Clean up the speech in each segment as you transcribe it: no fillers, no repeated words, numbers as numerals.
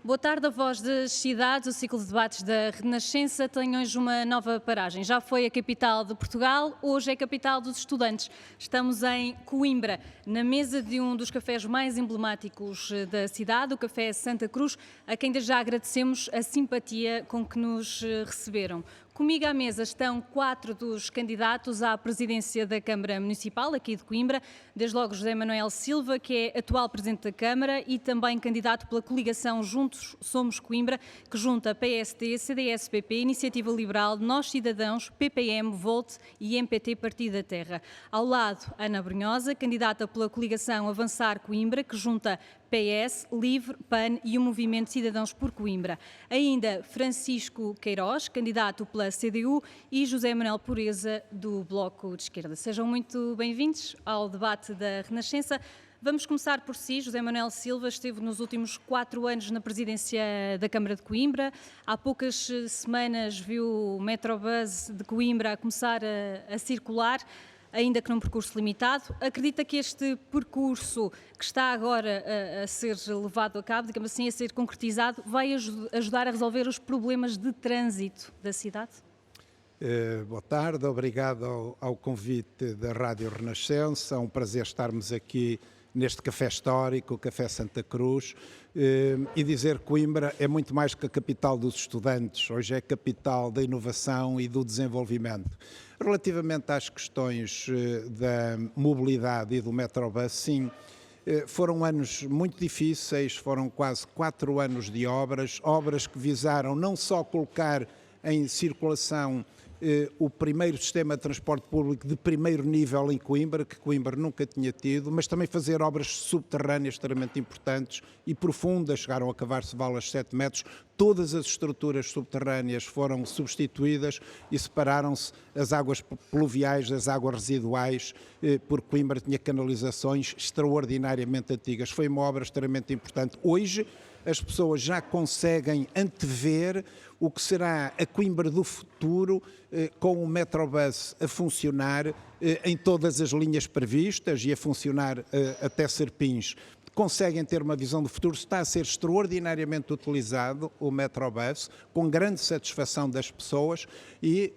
Boa tarde, a voz das cidades. O ciclo de debates da Renascença tem hoje uma nova paragem. Já foi a capital de Portugal, hoje é a capital dos estudantes. Estamos em Coimbra, na mesa de um dos cafés mais emblemáticos da cidade, o Café Santa Cruz, a quem desde já agradecemos a simpatia com que nos receberam. Comigo à mesa estão 4 dos candidatos à presidência da Câmara Municipal, aqui de Coimbra, desde logo José Manuel Silva, que é atual Presidente da Câmara e também candidato pela coligação Juntos Somos Coimbra, que junta PSD, CDS-PP, Iniciativa Liberal, Nós Cidadãos, PPM, Volt e MPT Partido da Terra. Ao lado, Ana Brunhosa, candidata pela coligação Avançar Coimbra, que junta PS, LIVRE, PAN e o Movimento Cidadãos por Coimbra. Ainda Francisco Queiroz, candidato pela CDU, e José Manuel Pureza, do Bloco de Esquerda. Sejam muito bem-vindos ao debate da Renascença. Vamos começar por si. José Manuel Silva esteve nos últimos 4 anos na presidência da Câmara de Coimbra. Há poucas semanas viu o Metrobus de Coimbra a começar a circular, ainda que num percurso limitado. Acredita que este percurso que está agora a ser levado a cabo, digamos assim, a ser concretizado, vai ajudar a resolver os problemas de trânsito da cidade? Boa tarde, obrigado ao convite da Rádio Renascença. É um prazer estarmos aqui neste café histórico, o Café Santa Cruz, e dizer que Coimbra é muito mais que a capital dos estudantes, hoje é a capital da inovação e do desenvolvimento. Relativamente às questões da mobilidade e do Metrobus, sim, foram anos muito difíceis, foram quase 4 anos de obras que visaram não só colocar em circulação o primeiro sistema de transporte público de primeiro nível em Coimbra, que Coimbra nunca tinha tido, mas também fazer obras subterrâneas extremamente importantes e profundas, chegaram a cavar-se valas de 7 metros, todas as estruturas subterrâneas foram substituídas e separaram-se as águas pluviais das águas residuais, porque Coimbra tinha canalizações extraordinariamente antigas. Foi uma obra extremamente importante. Hoje, as pessoas já conseguem antever o que será a Coimbra do futuro, com o Metrobus a funcionar em todas as linhas previstas e a funcionar até Serpins. Conseguem ter uma visão do futuro, está a ser extraordinariamente utilizado o Metrobus, com grande satisfação das pessoas, e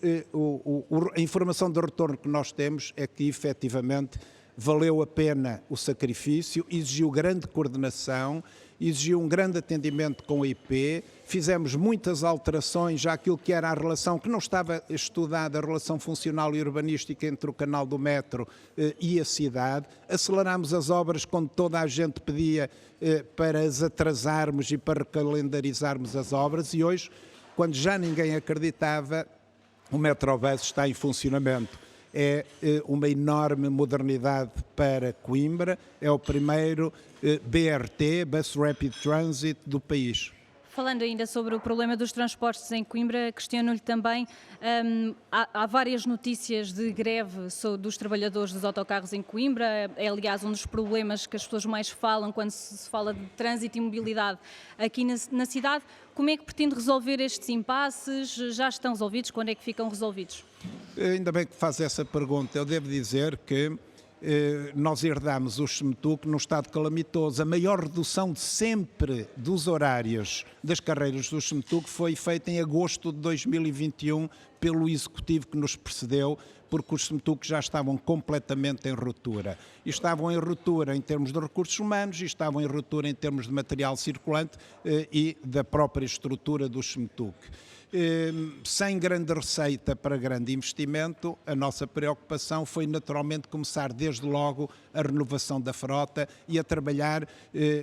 a informação de retorno que nós temos é que efetivamente valeu a pena o sacrifício, exigiu grande coordenação, exigiu um grande atendimento com a IP, fizemos muitas alterações àquilo que era a relação, que não estava estudada, a relação funcional e urbanística entre o canal do metro e a cidade, acelerámos as obras quando toda a gente pedia para as atrasarmos e para recalendarizarmos as obras, e hoje, quando já ninguém acreditava, o Metrobus está em funcionamento. É uma enorme modernidade para Coimbra, é o primeiro BRT, Bus Rapid Transit, do país. Falando ainda sobre o problema dos transportes em Coimbra, questiono-lhe também, há várias notícias de greve dos trabalhadores dos autocarros em Coimbra, é aliás um dos problemas que as pessoas mais falam quando se fala de trânsito e mobilidade aqui na cidade. Como é que pretende resolver estes impasses? Já estão resolvidos? Quando é que ficam resolvidos? Ainda bem que faz essa pergunta. Eu devo dizer que nós herdámos o SEMTUC num estado calamitoso. A maior redução de sempre dos horários das carreiras do SEMTUC foi feita em agosto de 2021 pelo executivo que nos precedeu, porque os SEMTUC já estavam completamente em ruptura. E estavam em ruptura em termos de recursos humanos, e estavam em ruptura em termos de material circulante e da própria estrutura do SEMTUC. Sem grande receita para grande investimento, a nossa preocupação foi naturalmente começar desde logo a renovação da frota e a trabalhar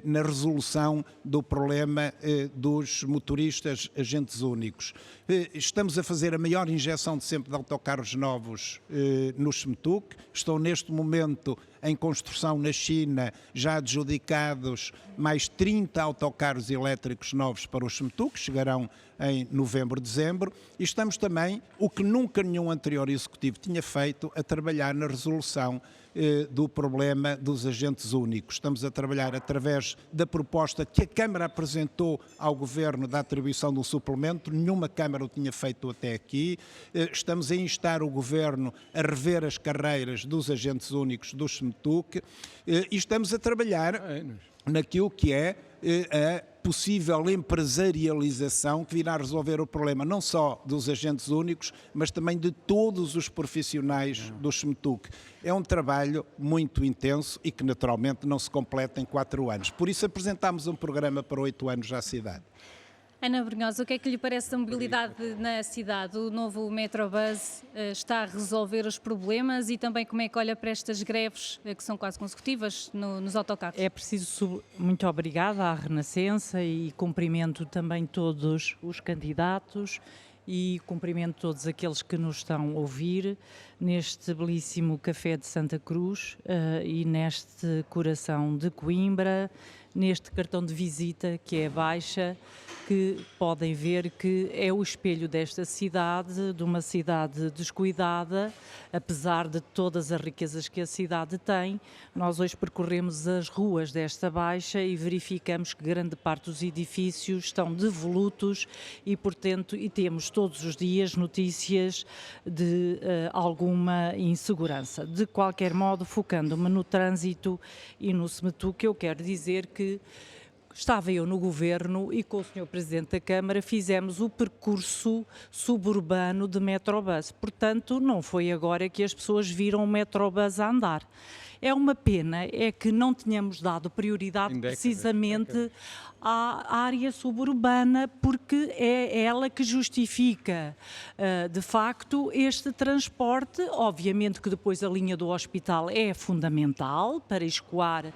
na resolução do problema dos motoristas agentes únicos. Estamos a fazer a maior injeção de sempre de autocarros novos no SEMTUC, estão neste momento em construção na China, já adjudicados mais 30 autocarros elétricos novos para o SEMTUC, chegarão em novembro, dezembro, e estamos também, o que nunca nenhum anterior executivo tinha feito, a trabalhar na resolução do problema dos agentes únicos. Estamos a trabalhar através da proposta que a Câmara apresentou ao Governo da atribuição de um suplemento, nenhuma Câmara o tinha feito até aqui. Estamos a instar o Governo a rever as carreiras dos agentes únicos do SEMTUC e estamos a trabalhar naquilo que é a possível empresarialização que virá resolver o problema não só dos agentes únicos, mas também de todos os profissionais do SMTUC. É um trabalho muito intenso e que naturalmente não se completa em 4 anos. Por isso apresentámos um programa para 8 anos à cidade. Ana Brunhosa, o que é que lhe parece da mobilidade na cidade? O novo Metrobus está a resolver os problemas e também como é que olha para estas greves que são quase consecutivas nos autocarros? É preciso, muito obrigada à Renascença e cumprimento também todos os candidatos e cumprimento todos aqueles que nos estão a ouvir neste belíssimo Café de Santa Cruz e neste coração de Coimbra, neste cartão de visita que é a Baixa, que podem ver que é o espelho desta cidade, de uma cidade descuidada, apesar de todas as riquezas que a cidade tem. Nós hoje percorremos as ruas desta Baixa e verificamos que grande parte dos edifícios estão devolutos e, portanto, temos todos os dias notícias de alguma insegurança. De qualquer modo, focando-me no trânsito e no SMTUC, eu quero dizer que estava eu no Governo e com o Sr. Presidente da Câmara fizemos o percurso suburbano de Metrobus. Portanto, não foi agora que as pessoas viram o Metrobus a andar. É uma pena é que não tenhamos dado prioridade precisamente à área suburbana, porque é ela que justifica, de facto, este transporte. Obviamente que depois a linha do hospital é fundamental para escoar,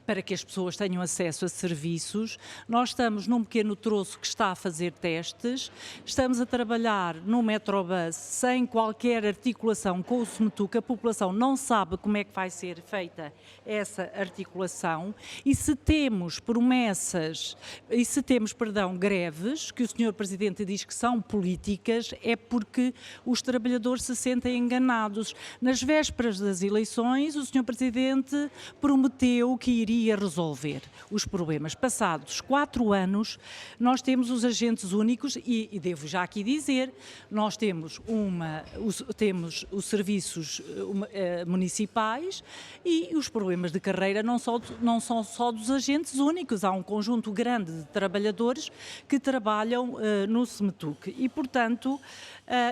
para que as pessoas tenham acesso a serviços. Nós estamos num pequeno troço que está a fazer testes, estamos a trabalhar no Metrobus sem qualquer articulação com o SMTUC, a população não sabe como é que vai ser feita essa articulação e se temos promessas, greves, que o Sr. Presidente diz que são políticas, é porque os trabalhadores se sentem enganados. Nas vésperas das eleições, o Sr. Presidente prometeu que iria resolver os problemas. Passados 4 anos, nós temos os agentes únicos e devo já aqui dizer, nós temos os serviços municipais e os problemas de carreira não são só dos agentes únicos, há um conjunto grande de trabalhadores que trabalham no SMTUC e, portanto,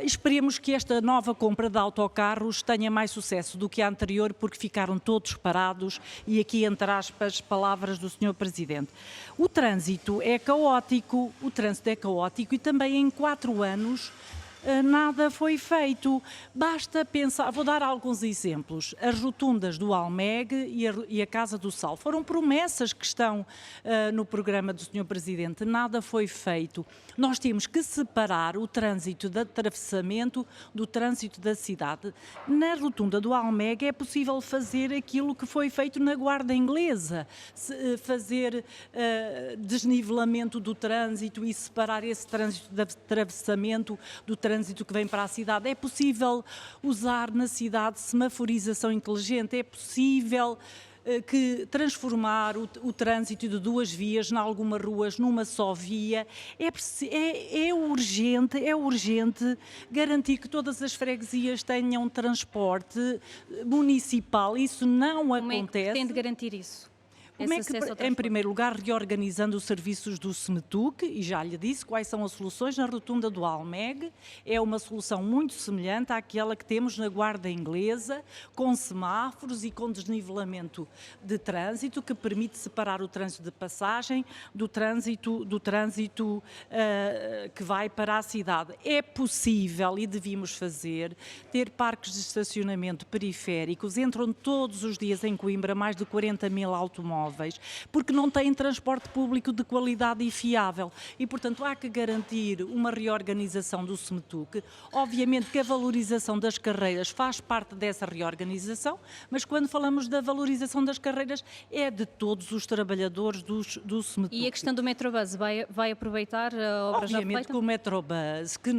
esperemos que esta nova compra de autocarros tenha mais sucesso do que a anterior, porque ficaram todos parados e aqui, entre aspas, palavras do Sr. Presidente. O trânsito é caótico e também em 4 anos nada foi feito. Basta pensar, vou dar alguns exemplos. As rotundas do Almeg e a Casa do Sal foram promessas que estão no programa do Sr. Presidente, nada foi feito. Nós temos que separar o trânsito de atravessamento do trânsito da cidade. Na rotunda do Almeg é possível fazer aquilo que foi feito na Guarda Inglesa, fazer desnivelamento do trânsito e separar esse trânsito de atravessamento do trânsito que vem para a cidade. É possível usar na cidade semaforização inteligente, é possível transformar o trânsito de 2 vias em algumas ruas numa só via. É urgente garantir que todas as freguesias tenham transporte municipal. Isso não acontece. Como é que pretende garantir isso? Em primeiro lugar, reorganizando os serviços do SMTUC, e já lhe disse quais são as soluções na rotunda do Almeg. É uma solução muito semelhante àquela que temos na Guarda Inglesa, com semáforos e com desnivelamento de trânsito, que permite separar o trânsito de passagem do trânsito que vai para a cidade. É possível, e devíamos fazer, ter parques de estacionamento periféricos. Entram todos os dias em Coimbra mais de 40.000 automóveis, porque não têm transporte público de qualidade e fiável. E, portanto, há que garantir uma reorganização do SMTUC. Obviamente que a valorização das carreiras faz parte dessa reorganização, mas quando falamos da valorização das carreiras é de todos os trabalhadores do SMTUC. E a questão do Metrobus, vai aproveitar a obra já feita? Obviamente que o Metrobus, que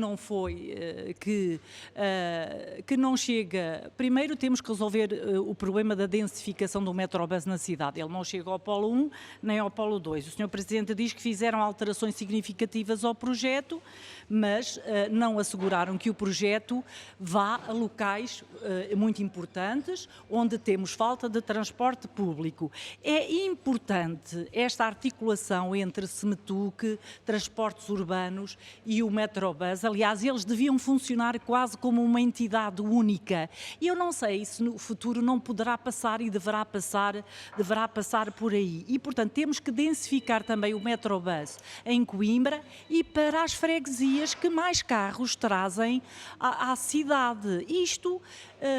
não chega... Primeiro temos que resolver o problema da densificação do Metrobus na cidade. Ele não chega chega ao Polo 1 nem ao Polo 2. O Sr. Presidente diz que fizeram alterações significativas ao projeto, mas não asseguraram que o projeto vá a locais muito importantes, onde temos falta de transporte público. É importante esta articulação entre SEMETUC, transportes urbanos e o Metrobus. Aliás, eles deviam funcionar quase como uma entidade única. E eu não sei se no futuro não poderá passar e deverá passar por aí. E, portanto, temos que densificar também o Metrobus em Coimbra e para as freguesias que mais carros trazem à cidade. Isto,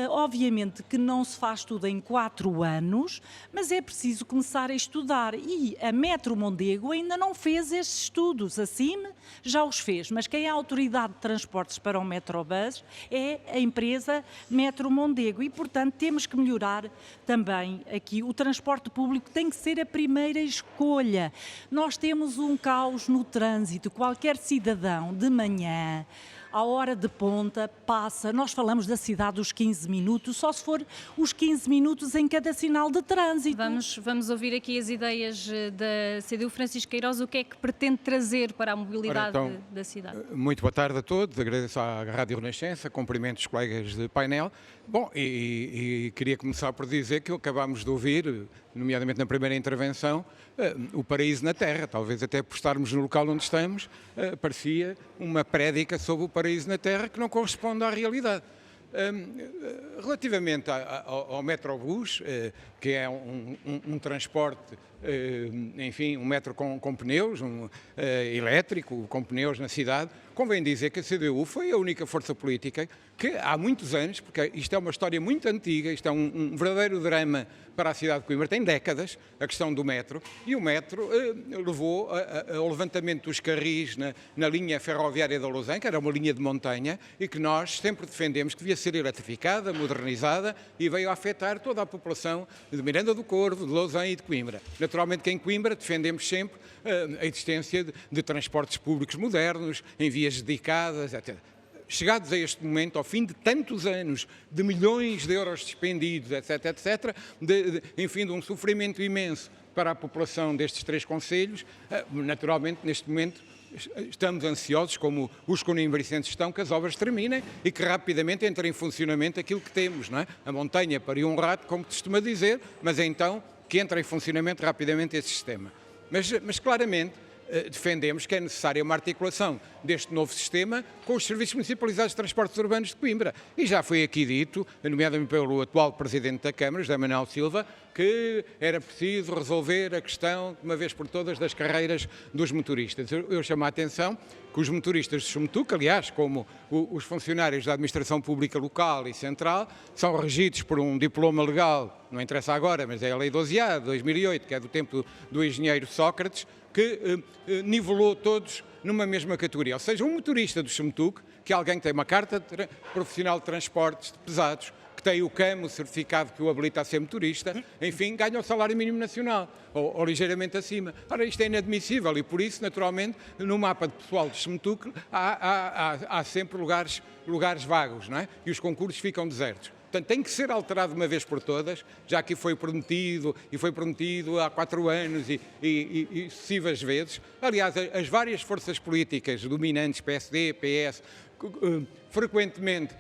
obviamente, que não se faz tudo em 4 anos, mas é preciso começar a estudar. E a Metro Mondego ainda não fez estes estudos. A CIM já os fez, mas quem é a autoridade de transportes para o Metrobus é a empresa Metro Mondego. E, portanto, temos que melhorar também aqui. O transporte público tem que ser a primeira escolha. Nós temos um caos no trânsito. Qualquer cidadão de manhã, à hora de ponta, passa, nós falamos da cidade dos 15 minutos, só se for os 15 minutos em cada sinal de trânsito. Vamos ouvir aqui as ideias da CDU. Francisco Queiroz, o que é que pretende trazer para a mobilidade da cidade? Muito boa tarde a todos, agradeço à Rádio Renascença, cumprimento os colegas de painel. Bom, e queria começar por dizer que acabámos de ouvir, nomeadamente na primeira intervenção, o paraíso na Terra. Talvez até por estarmos no local onde estamos, parecia uma prédica sobre o paraíso na Terra que não corresponde à realidade. Relativamente ao Metrobus, que é um transporte, enfim, um metro com pneus, elétrico, com pneus na cidade, convém dizer que a CDU foi a única força política que há muitos anos, porque isto é uma história muito antiga, isto é um verdadeiro drama para a cidade de Coimbra, tem décadas, a questão do metro, e o metro levou ao levantamento dos carris na linha ferroviária da Lausanne, que era uma linha de montanha, e que nós sempre defendemos que devia ser eletrificada, modernizada, e veio a afetar toda a população de Miranda do Corvo, de Lausanne e de Coimbra. Naturalmente que em Coimbra defendemos sempre a existência de transportes públicos modernos, em vias dedicadas, etc. Chegados a este momento, ao fim de tantos anos, de milhões de euros despendidos, etc., etc., enfim, de um sofrimento imenso para a população destes 3 concelhos, naturalmente, neste momento, estamos ansiosos, como os conimbricenses estão, que as obras terminem e que rapidamente entre em funcionamento aquilo que temos, não é? A montanha pariu um rato, como costuma dizer, mas é então que entra em funcionamento rapidamente esse sistema. Mas claramente, defendemos que é necessária uma articulação deste novo sistema com os serviços municipalizados de transportes urbanos de Coimbra. E já foi aqui dito, nomeadamente pelo atual Presidente da Câmara, José Manuel Silva, que era preciso resolver a questão, de uma vez por todas, das carreiras dos motoristas. Eu chamo a atenção que os motoristas de SEMETUC, aliás, como os funcionários da Administração Pública Local e Central, são regidos por um diploma legal, não interessa agora, mas é a Lei 12A de 2008, que é do tempo do engenheiro Sócrates, que nivelou todos numa mesma categoria. Ou seja, um motorista do SEMETUC, que é alguém que tem uma carta profissional de transportes pesados, que tem o CAM, o certificado que o habilita a ser motorista, enfim, ganha o salário mínimo nacional, ou ligeiramente acima. Ora, isto é inadmissível e, por isso, naturalmente, no mapa de pessoal de SEMETUC há sempre lugares vagos, não é? E os concursos ficam desertos. Portanto, tem que ser alterado de uma vez por todas, já que foi prometido há 4 anos e sucessivas vezes. Aliás, as várias forças políticas dominantes, PSD, PS, frequentemente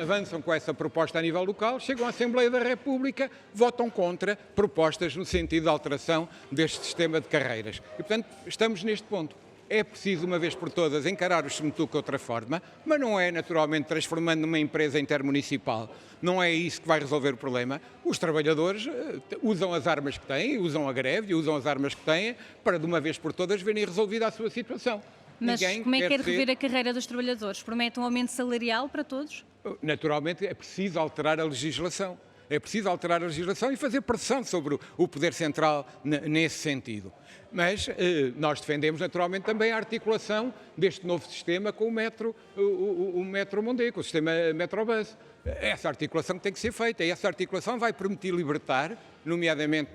avançam com essa proposta a nível local, chegam à Assembleia da República, votam contra propostas no sentido de alteração deste sistema de carreiras. E, portanto, estamos neste ponto. É preciso, uma vez por todas, encarar o SEMETUC de outra forma, mas não é, naturalmente, transformando numa empresa intermunicipal. Não é isso que vai resolver o problema. Os trabalhadores usam as armas que têm, usam a greve, usam as armas que têm, para, de uma vez por todas, verem resolvida a sua situação. Mas como é que quer rever a carreira dos trabalhadores? Promete um aumento salarial para todos? Naturalmente, é preciso alterar a legislação. É preciso alterar a legislação e fazer pressão sobre o Poder Central nesse sentido. Mas nós defendemos naturalmente também a articulação deste novo sistema com o Metro Mondego, com o sistema Metrobus. Essa articulação tem que ser feita e essa articulação vai permitir libertar, nomeadamente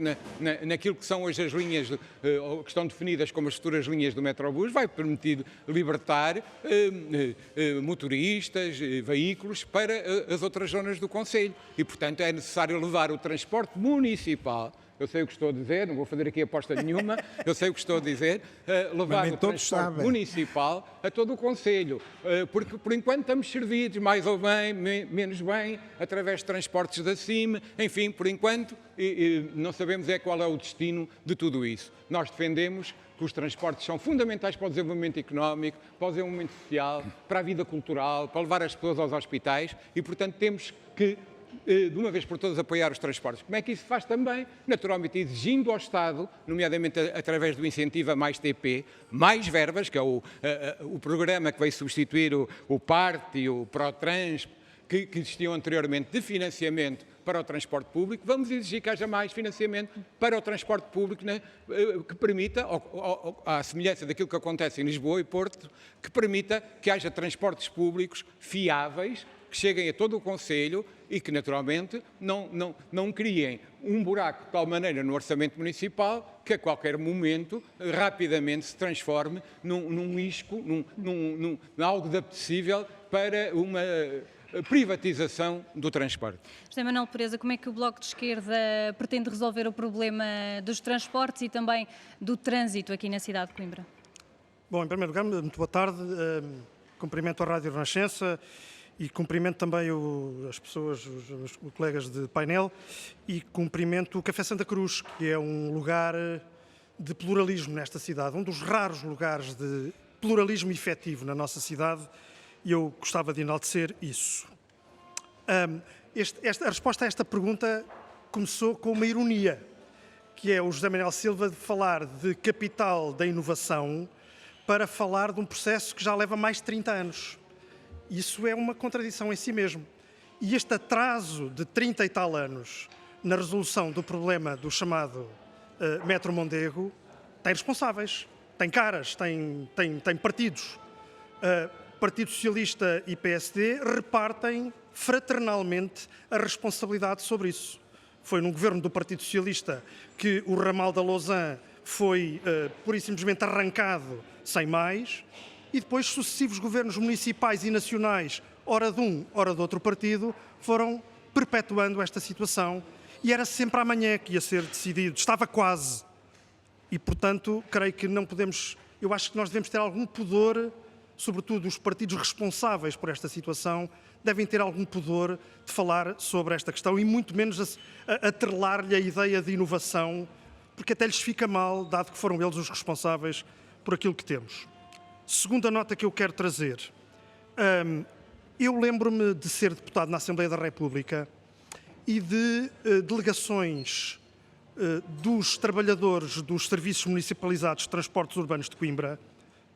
naquilo que são hoje as linhas que estão definidas como as futuras linhas do Metrobus, vai permitir libertar motoristas, veículos para as outras zonas do concelho. E, portanto, é necessário levar o transporte municipal. eu sei o que estou a dizer, não vou fazer aqui aposta nenhuma, eu sei o que estou a dizer, levar o transporte municipal a todo o concelho, porque por enquanto estamos servidos, mais ou bem, menos bem, através de transportes da CIM, enfim, por enquanto, não sabemos qual é o destino de tudo isso. Nós defendemos que os transportes são fundamentais para o desenvolvimento económico, para o desenvolvimento social, para a vida cultural, para levar as pessoas aos hospitais e, portanto, temos que, de uma vez por todas, apoiar os transportes. Como é que isso se faz também? Naturalmente, exigindo ao Estado, nomeadamente através do incentivo a mais TP, mais verbas, que é o programa que veio substituir o PART e o ProTrans, que existiam anteriormente, de financiamento para o transporte público. Vamos exigir que haja mais financiamento para o transporte público, né, que permita, à semelhança daquilo que acontece em Lisboa e Porto, que permita que haja transportes públicos fiáveis, que cheguem a todo o concelho e que, naturalmente, não criem um buraco de tal maneira no orçamento municipal que a qualquer momento, rapidamente, se transforme num isco, num algo de apetecível para uma privatização do transporte. José Manuel Pereza, como é que o Bloco de Esquerda pretende resolver o problema dos transportes e também do trânsito aqui na cidade de Coimbra? Bom, em primeiro lugar, muito boa tarde. Cumprimento a Rádio Renascença e cumprimento também as pessoas, os colegas de painel, e cumprimento o Café Santa Cruz, que é um lugar de pluralismo nesta cidade, um dos raros lugares de pluralismo efetivo na nossa cidade, e eu gostava de enaltecer isso. A resposta a esta pergunta começou com uma ironia, que é o José Manuel Silva de falar de capital da inovação para falar de um processo que já leva mais de 30 anos. Isso é uma contradição em si mesmo. E este atraso de 30 e tal anos na resolução do problema do chamado Metro Mondego tem responsáveis, tem caras, tem partidos. Partido Socialista e PSD repartem fraternalmente a responsabilidade sobre isso. Foi num governo do Partido Socialista que o ramal da Lausanne foi pura e simplesmente arrancado sem mais, e depois sucessivos governos municipais e nacionais, ora de um, ora de outro partido, foram perpetuando esta situação, e era sempre amanhã que ia ser decidido, estava quase. E, portanto, creio que não podemos, eu acho que nós devemos ter algum pudor, sobretudo os partidos responsáveis por esta situação, devem ter algum pudor de falar sobre esta questão e muito menos atrelar-lhe a ideia de inovação, porque até lhes fica mal, dado que foram eles os responsáveis por aquilo que temos. Segunda nota que eu quero trazer. Eu lembro-me de ser deputado na Assembleia da República e de delegações dos trabalhadores dos Serviços Municipalizados de Transportes Urbanos de Coimbra,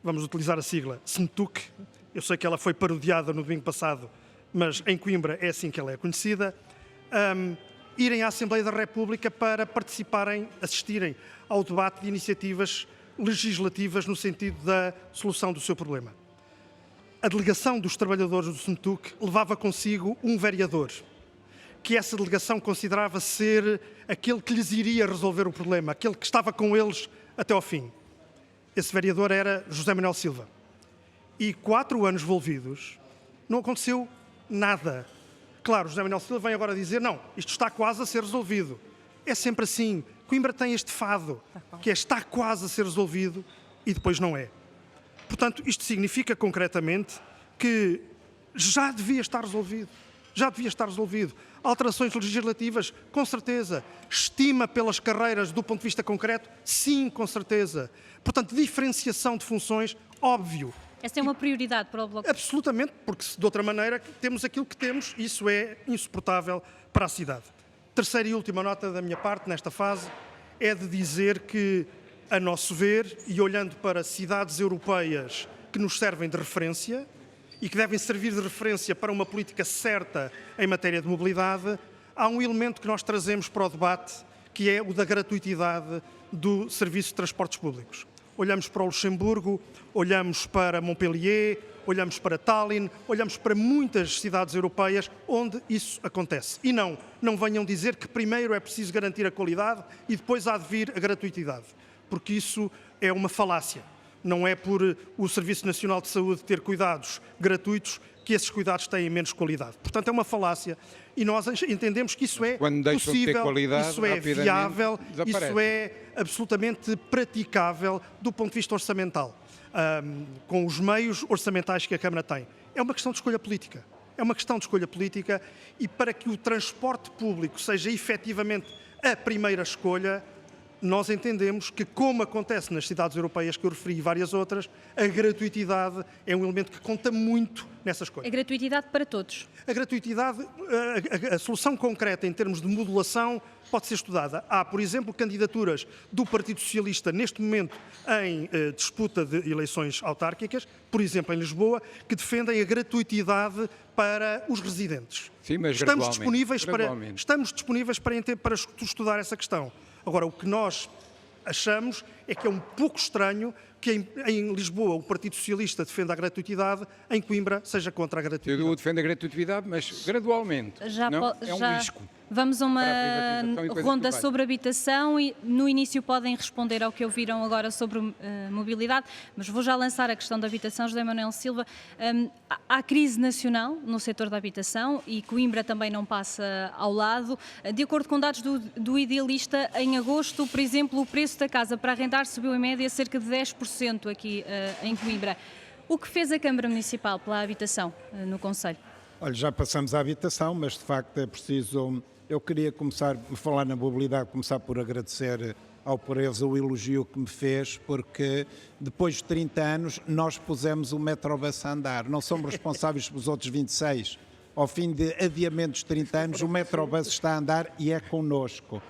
vamos utilizar a sigla SMTUC, eu sei que ela foi parodiada no domingo passado, mas em Coimbra é assim que ela é conhecida, irem à Assembleia da República para participarem, assistirem ao debate de iniciativas legislativas no sentido da solução do seu problema. A delegação dos trabalhadores do SMTUC levava consigo um vereador, que essa delegação considerava ser aquele que lhes iria resolver o problema, aquele que estava com eles até ao fim. Esse vereador era José Manuel Silva. E 4 anos envolvidos, não aconteceu nada. Claro, José Manuel Silva vem agora dizer, não, isto está quase a ser resolvido. É sempre assim. Coimbra tem este fado, que é está quase a ser resolvido e depois não é. Portanto, isto significa concretamente que já devia estar resolvido. Já devia estar resolvido. Alterações legislativas, com certeza. Estima pelas carreiras do ponto de vista concreto, sim, com certeza. Portanto, diferenciação de funções, óbvio. Essa é uma prioridade para o Bloco? Absolutamente, porque de outra maneira temos aquilo que temos e isso é insuportável para a cidade. Terceira e última nota da minha parte nesta fase é de dizer que, a nosso ver, e olhando para cidades europeias que nos servem de referência e que devem servir de referência para uma política certa em matéria de mobilidade, há um elemento que nós trazemos para o debate, que é o da gratuitidade do serviço de transportes públicos. Olhamos para o Luxemburgo, olhamos para Montpellier, olhamos para Tallinn, olhamos para muitas cidades europeias onde isso acontece. E não venham dizer que primeiro é preciso garantir a qualidade e depois há de vir a gratuitidade, porque isso é uma falácia. Não é por o Serviço Nacional de Saúde ter cuidados gratuitos que esses cuidados têm menos qualidade. Portanto, é uma falácia e nós entendemos que isso é possível, isso é viável, isso é absolutamente praticável do ponto de vista orçamental, com os meios orçamentais que a Câmara tem. É uma questão de escolha política. É uma questão de escolha política e para que o transporte público seja efetivamente a primeira escolha, nós entendemos que, como acontece nas cidades europeias que eu referi e várias outras, a gratuitidade é um elemento que conta muito nessa escolha. A gratuitidade para todos. A gratuitidade, a solução concreta em termos de modulação pode ser estudada. Há, por exemplo, candidaturas do Partido Socialista neste momento em disputa de eleições autárquicas, por exemplo em Lisboa, que defendem a gratuitidade para os residentes. Sim, mas estamos disponíveis para estudar essa questão. Agora, o que nós achamos é que é um pouco estranho que em Lisboa o Partido Socialista defenda a gratuitidade, em Coimbra seja contra a gratuitidade. Eu defendo a gratuitidade, mas gradualmente. É um risco. Vamos a uma ronda sobre habitação e no início podem responder ao que ouviram agora sobre mobilidade, mas vou já lançar a questão da habitação. José Manuel Silva, há crise nacional no setor da habitação e Coimbra também não passa ao lado. De acordo com dados do Idealista, em agosto, por exemplo, o preço da casa para arrendar subiu em média cerca de 10% aqui em Coimbra. O que fez a Câmara Municipal pela habitação no concelho? Olha, já passamos à habitação, mas de facto é preciso... Eu queria começar a falar na mobilidade, começar por agradecer ao Pureza o elogio que me fez, porque depois de 30 anos nós pusemos o Metrobus a andar. Não somos responsáveis pelos outros 26. Ao fim de adiamentos de 30 anos, o Metrobus está a andar e é connosco.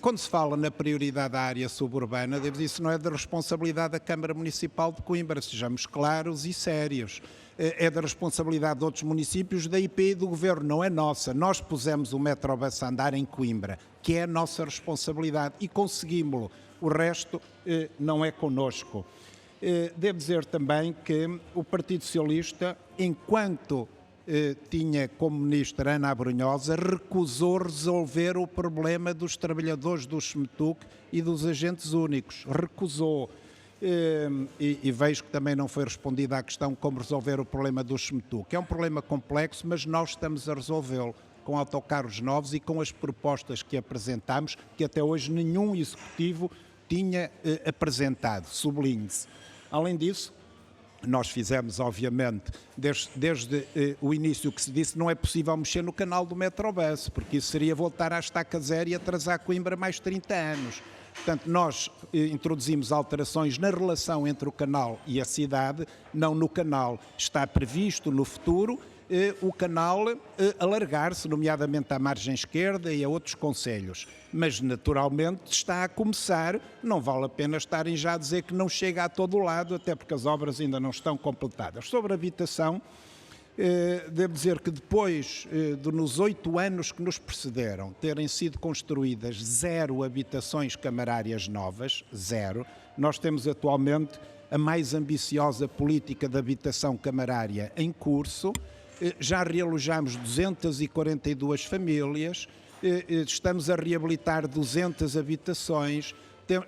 Quando se fala na prioridade da área suburbana, devo dizer, isso não é da responsabilidade da Câmara Municipal de Coimbra, sejamos claros e sérios. É da responsabilidade de outros municípios, da IP e do Governo, não é nossa. Nós pusemos o Metrobus a andar em Coimbra, que é a nossa responsabilidade e conseguimos-lo. O resto não é connosco. Devo dizer também que o Partido Socialista, enquanto tinha como ministra Ana Abrunhosa, recusou resolver o problema dos trabalhadores do SMETUC e dos agentes únicos. Recusou. E vejo que também não foi respondida à questão como resolver o problema do SMETUC. É um problema complexo, mas nós estamos a resolvê-lo com autocarros novos e com as propostas que apresentámos, que até hoje nenhum executivo tinha apresentado, sublinhe-se. Além disso, nós fizemos, obviamente, desde o início que se disse, não é possível mexer no canal do Metrobus, porque isso seria voltar à estaca zero e atrasar Coimbra mais 30 anos. Portanto, nós introduzimos alterações na relação entre o canal e a cidade, não no canal. Está previsto no futuro o canal alargar-se, nomeadamente à margem esquerda e a outros concelhos. Mas, naturalmente, está a começar, não vale a pena estarem já a dizer que não chega a todo lado, até porque as obras ainda não estão completadas. Sobre a habitação, devo dizer que depois nos 8 anos que nos precederam terem sido construídas 0 habitações camarárias novas, 0, nós temos atualmente a mais ambiciosa política de habitação camarária em curso. Já realojamos 242 famílias, estamos a reabilitar 200 habitações,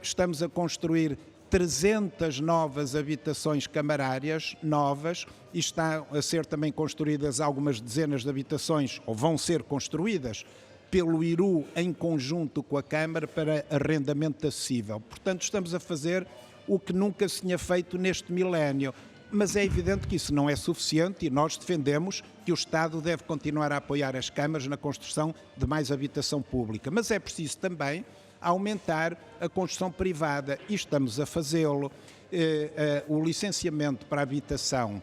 estamos a construir 300 novas habitações camarárias novas e estão a ser também construídas algumas dezenas de habitações, ou vão ser construídas, pelo IRU em conjunto com a Câmara para arrendamento acessível. Portanto, estamos a fazer o que nunca se tinha feito neste milénio. Mas é evidente que isso não é suficiente e nós defendemos que o Estado deve continuar a apoiar as câmaras na construção de mais habitação pública. Mas é preciso também aumentar a construção privada e estamos a fazê-lo. O licenciamento para habitação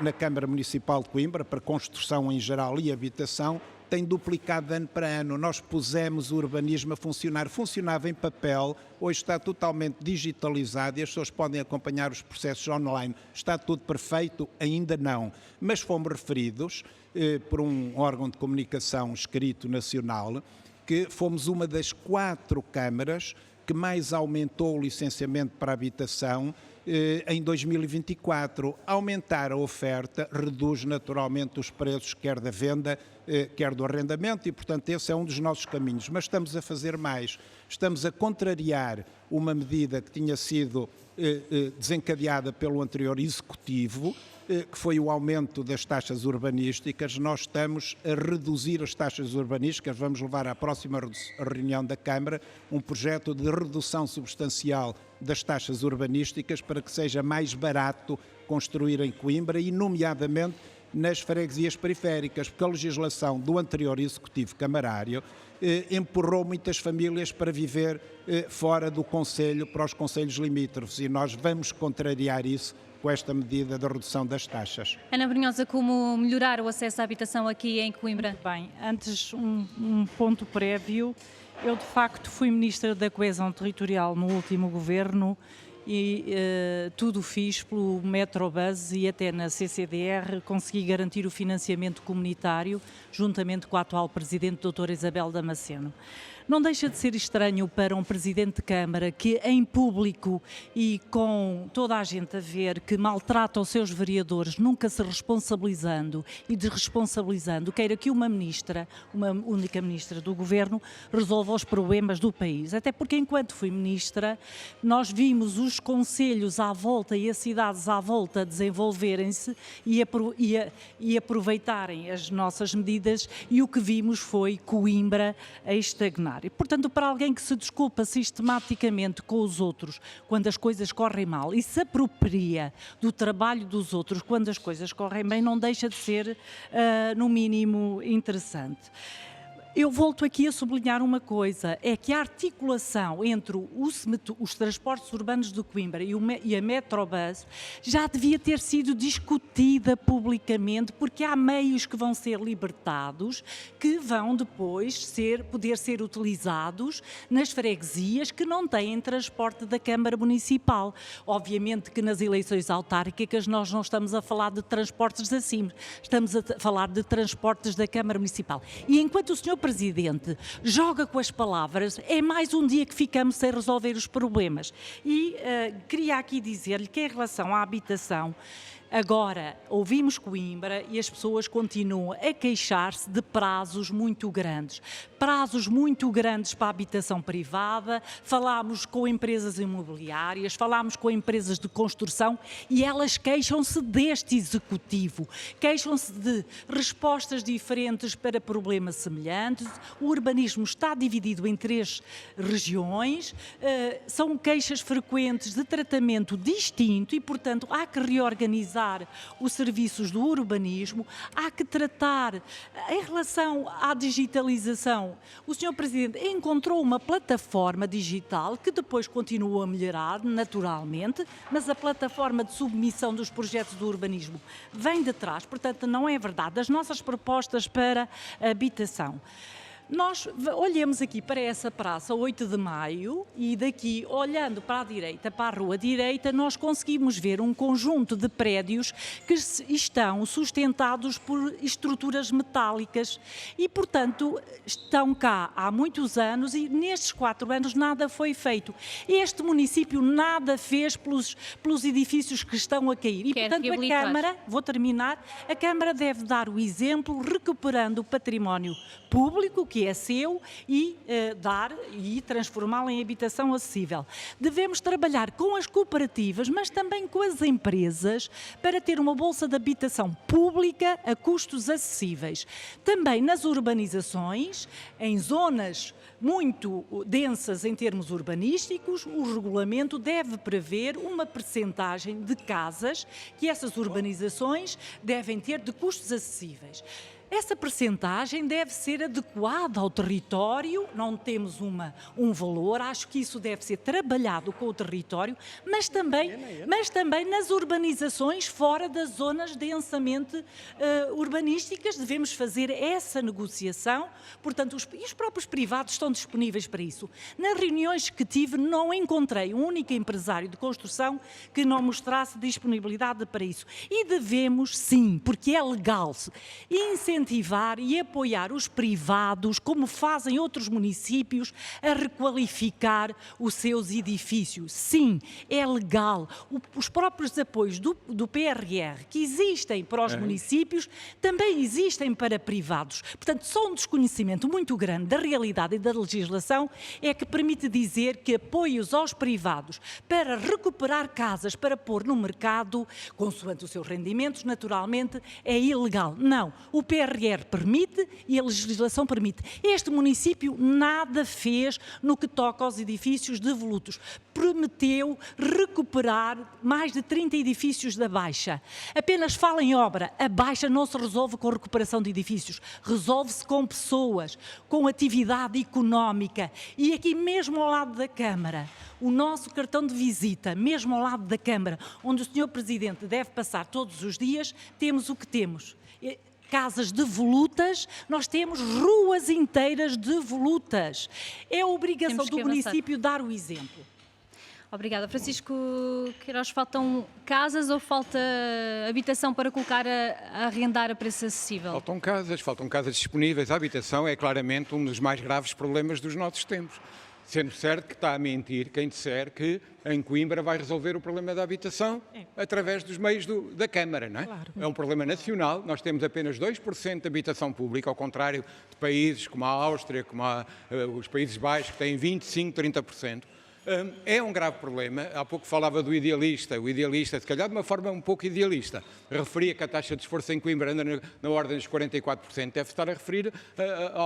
na Câmara Municipal de Coimbra, para construção em geral e habitação, tem duplicado de ano para ano. Nós pusemos o urbanismo a funcionar. Funcionava em papel, hoje está totalmente digitalizado e as pessoas podem acompanhar os processos online. Está tudo perfeito? Ainda não. Mas fomos referidos por um órgão de comunicação escrito nacional que fomos uma das 4 câmaras que mais aumentou o licenciamento para habitação em 2024. Aumentar a oferta reduz naturalmente os preços, quer da venda, quer do arrendamento, e portanto esse é um dos nossos caminhos. Mas estamos a fazer mais. Estamos a contrariar uma medida que tinha sido desencadeada pelo anterior Executivo, que foi o aumento das taxas urbanísticas. Nós estamos a reduzir as taxas urbanísticas, vamos levar à próxima reunião da Câmara um projeto de redução substancial das taxas urbanísticas para que seja mais barato construir em Coimbra e, nomeadamente, nas freguesias periféricas, porque a legislação do anterior Executivo camarário empurrou muitas famílias para viver fora do concelho, para os concelhos limítrofes, e nós vamos contrariar isso com esta medida de redução das taxas. Ana Brunhosa, como melhorar o acesso à habitação aqui em Coimbra? Bem, antes um ponto prévio. Eu, de facto, fui Ministra da Coesão Territorial no último governo e tudo fiz pelo Metrobus e até na CCDR consegui garantir o financiamento comunitário juntamente com a atual Presidente, doutora Isabel Damasceno. Não deixa de ser estranho para um Presidente de Câmara que, em público e com toda a gente a ver, que maltrata os seus vereadores, nunca se responsabilizando e desresponsabilizando, queira que uma ministra, uma única ministra do Governo, resolva os problemas do país. Até porque, enquanto fui ministra, nós vimos os concelhos à volta e as cidades à volta desenvolverem-se e aproveitarem as nossas medidas, e o que vimos foi Coimbra a estagnar. E, portanto, para alguém que se desculpa sistematicamente com os outros quando as coisas correm mal e se apropria do trabalho dos outros quando as coisas correm bem, não deixa de ser, no mínimo, interessante. Eu volto aqui a sublinhar uma coisa, é que a articulação entre os transportes urbanos de Coimbra e a Metrobus já devia ter sido discutida publicamente, porque há meios que vão ser libertados, que vão depois poder ser utilizados nas freguesias que não têm transporte da Câmara Municipal. Obviamente que nas eleições autárquicas nós não estamos a falar de transportes assim, estamos a falar de transportes da Câmara Municipal. E enquanto o Sr. Presidente joga com as palavras, é mais um dia que ficamos sem resolver os problemas. E queria aqui dizer-lhe que, em relação à habitação, agora ouvimos Coimbra e as pessoas continuam a queixar-se de prazos muito grandes para a habitação privada. Falámos com empresas imobiliárias, falámos com empresas de construção e elas queixam-se deste Executivo, queixam-se de respostas diferentes para problemas semelhantes. O urbanismo está dividido em 3 regiões, são queixas frequentes de tratamento distinto e, portanto, há que reorganizar os serviços do urbanismo, há que tratar. Em relação à digitalização, o Sr. Presidente encontrou uma plataforma digital que depois continua a melhorar naturalmente, mas a plataforma de submissão dos projetos do urbanismo vem de trás, portanto não é verdade. As nossas propostas para a habitação. Nós olhamos aqui para essa praça 8 de Maio e daqui, olhando para a direita, para a rua direita, nós conseguimos ver um conjunto de prédios que estão sustentados por estruturas metálicas e, portanto, estão cá há muitos anos e nestes 4 anos nada foi feito. Este município nada fez pelos edifícios que estão a cair. E, portanto, a Câmara, vou terminar, a Câmara deve dar o exemplo recuperando o património público, que é seu, e transformá-lo em habitação acessível. Devemos trabalhar com as cooperativas, mas também com as empresas, para ter uma bolsa de habitação pública a custos acessíveis. Também nas urbanizações, em zonas muito densas em termos urbanísticos, o regulamento deve prever uma percentagem de casas que essas urbanizações devem ter de custos acessíveis. Essa percentagem deve ser adequada ao território, não temos um valor, acho que isso deve ser trabalhado com o território, mas também nas urbanizações fora das zonas densamente urbanísticas, devemos fazer essa negociação, portanto, os próprios privados estão disponíveis para isso. Nas reuniões que tive, não encontrei um único empresário de construção que não mostrasse disponibilidade para isso. E devemos, sim, porque é legal, incentivar incentivar e apoiar os privados, como fazem outros municípios, a requalificar os seus edifícios. Sim, é legal. Os próprios apoios do PRR que existem para os municípios também existem para privados. Portanto, só um desconhecimento muito grande da realidade e da legislação é que permite dizer que apoios aos privados para recuperar casas para pôr no mercado, consoante os seus rendimentos, naturalmente, é ilegal. Não, o PRR permite e a legislação permite. Este município nada fez no que toca aos edifícios devolutos. Prometeu recuperar mais de 30 edifícios da Baixa. Apenas fala em obra. A Baixa não se resolve com a recuperação de edifícios, resolve-se com pessoas, com atividade económica. E aqui mesmo ao lado da Câmara, o nosso cartão de visita, mesmo ao lado da Câmara, onde o Sr. Presidente deve passar todos os dias, temos o que temos. Casas devolutas, nós temos ruas inteiras devolutas. É a obrigação do município dar o exemplo. Obrigada. Francisco Queiroz, faltam casas ou falta habitação para colocar a arrendar a preço acessível? Faltam casas disponíveis. A habitação é claramente um dos mais graves problemas dos nossos tempos. Sendo certo que está a mentir quem disser que em Coimbra vai resolver o problema da habitação através dos meios da Câmara, não é? Claro. É um problema nacional, nós temos apenas 2% de habitação pública, ao contrário de países como a Áustria, como os Países Baixos, que têm 25%, 30%. É um grave problema. Há pouco falava do idealista. O idealista, se calhar de uma forma um pouco idealista, referia que a taxa de esforço em Coimbra anda na ordem dos 44%. Deve estar a referir a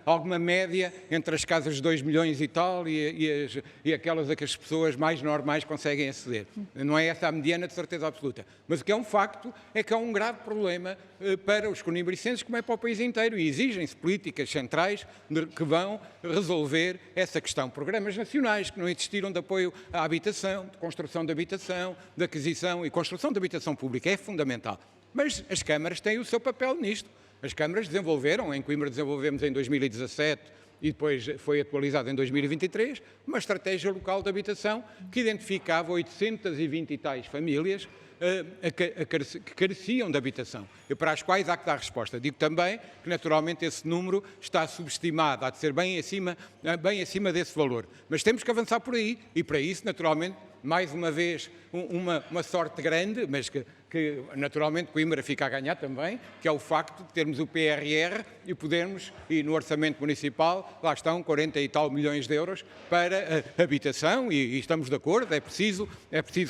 alguma média entre as casas de 2 milhões e tal e aquelas a que as pessoas mais normais conseguem aceder. Não é essa a mediana de certeza absoluta. Mas o que é um facto é que há um grave problema para os conimbricenses, como é para o país inteiro, e exigem-se políticas centrais que vão resolver essa questão. Programas nacionais que não existiram de apoio à habitação, de construção de habitação, de aquisição e construção de habitação pública, é fundamental. Mas as câmaras têm o seu papel nisto. As câmaras desenvolveram, em Coimbra desenvolvemos em 2017 e depois foi atualizado em 2023, uma estratégia local de habitação que identificava 820 e tais famílias que careciam de habitação e para as quais há que dar resposta. Digo também que, naturalmente, esse número está subestimado, há de ser bem acima desse valor. Mas temos que avançar por aí e, para isso, naturalmente, mais uma vez, uma sorte grande, mas que naturalmente Coimbra fica a ganhar também, que é o facto de termos o PRR e podermos, e no orçamento municipal, lá estão 40 e tal milhões de euros para a habitação e estamos de acordo, é preciso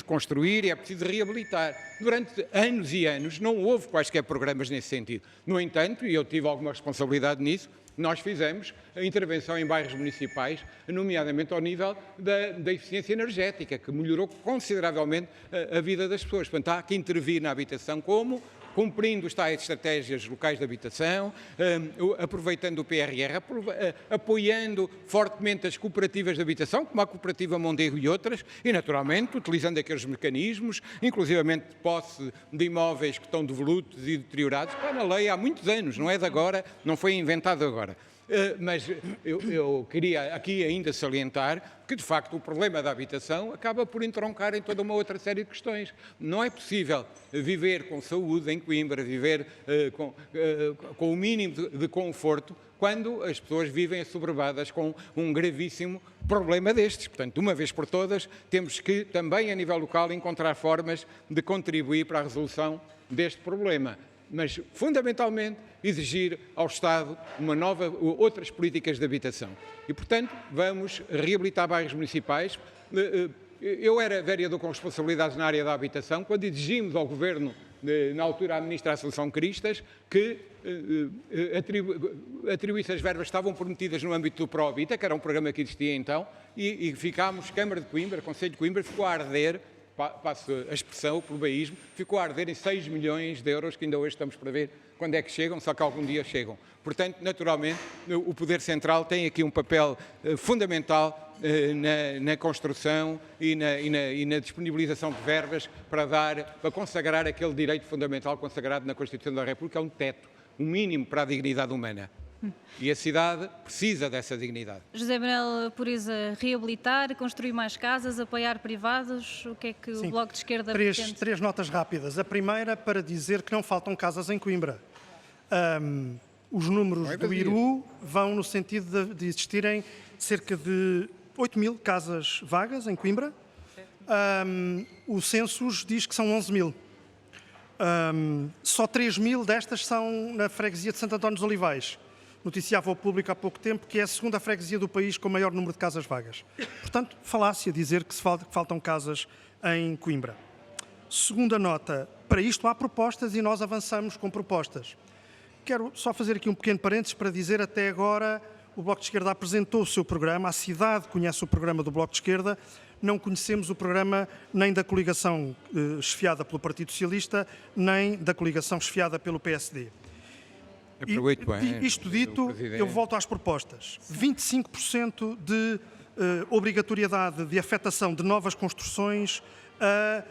construir e é preciso reabilitar. Durante anos e anos não houve quaisquer programas nesse sentido. No entanto, e eu tive alguma responsabilidade nisso, nós fizemos a intervenção em bairros municipais, nomeadamente ao nível da eficiência energética, que melhorou consideravelmente a vida das pessoas. Portanto, há que intervir na habitação como cumprindo as tais estratégias locais de habitação, aproveitando o PRR, apoiando fortemente as cooperativas de habitação, como a Cooperativa Mondego e outras, e naturalmente utilizando aqueles mecanismos, inclusivamente de posse de imóveis que estão devolutos e deteriorados, está na lei há muitos anos, não é de agora, não foi inventado agora. Mas eu queria aqui ainda salientar que, de facto, o problema da habitação acaba por entroncar em toda uma outra série de questões. Não é possível viver com saúde em Coimbra, viver com o mínimo de conforto, quando as pessoas vivem assoberbadas com um gravíssimo problema destes. Portanto, de uma vez por todas, temos que, também a nível local, encontrar formas de contribuir para a resolução deste problema. Mas, fundamentalmente, exigir ao Estado outras políticas de habitação. E, portanto, vamos reabilitar bairros municipais. Eu era vereador com responsabilidades na área da habitação, quando exigimos ao Governo, na altura a Ministra Assunção Cristas, que atribuísse as verbas que estavam prometidas no âmbito do ProHabita, que era um programa que existia então, e ficámos, Câmara de Coimbra, Conselho de Coimbra, ficou a arder, passo a expressão, o plebeísmo, ficou a arder em 6 milhões de euros, que ainda hoje estamos para ver quando é que chegam, só que algum dia chegam. Portanto, naturalmente, o Poder Central tem aqui um papel fundamental na construção e na disponibilização de verbas para consagrar aquele direito fundamental consagrado na Constituição da República, é um teto, um mínimo para a dignidade humana. E a cidade precisa dessa dignidade. José Manuel Pureza, reabilitar, construir mais casas, apoiar privados, o que é que o Bloco de Esquerda pretende? Três notas rápidas. A primeira para dizer que não faltam casas em Coimbra. Os números do IRU vão no sentido de existirem cerca de 8.000 casas vagas em Coimbra. O Census diz que são 11.000. Só 3.000 destas são na freguesia de Santo António dos Olivais. Noticiava ao público há pouco tempo que é a segunda freguesia do país com o maior número de casas vagas. Portanto, falácia dizer que faltam casas em Coimbra. Segunda nota, para isto há propostas e nós avançamos com propostas. Quero só fazer aqui um pequeno parênteses para dizer até agora o Bloco de Esquerda apresentou o seu programa, a cidade conhece o programa do Bloco de Esquerda, não conhecemos o programa nem da coligação chefiada pelo Partido Socialista, nem da coligação chefiada pelo PSD. Isto dito, eu volto às propostas. 25% de obrigatoriedade de afetação de novas construções a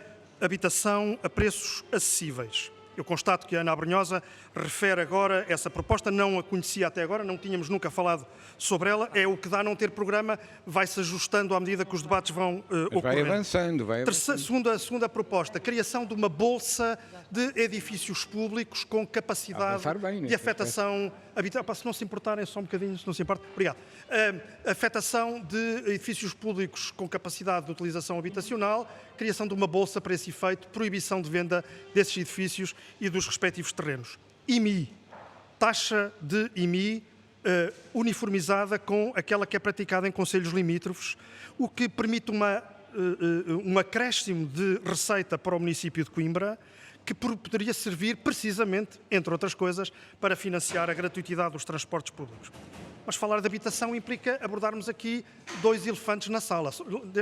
habitação a preços acessíveis. Eu constato que a Ana Abrunhosa refere agora essa proposta, não a conhecia até agora, não tínhamos nunca falado sobre ela, é o que dá não ter programa, vai-se ajustando à medida que os debates vão ocorrendo. Vai avançando. Segunda proposta, criação de uma bolsa de edifícios públicos com capacidade de afetação habitável. Se não se importarem, só um bocadinho, se não se importa. Obrigado. Afetação de edifícios públicos com capacidade de utilização habitacional, criação de uma bolsa para esse efeito, proibição de venda desses edifícios e dos respectivos terrenos. IMI, taxa de IMI uniformizada com aquela que é praticada em concelhos limítrofes, o que permite um acréscimo de receita para o município de Coimbra, que poderia servir precisamente, entre outras coisas, para financiar a gratuitidade dos transportes públicos. Mas falar de habitação implica abordarmos aqui 2 elefantes na sala.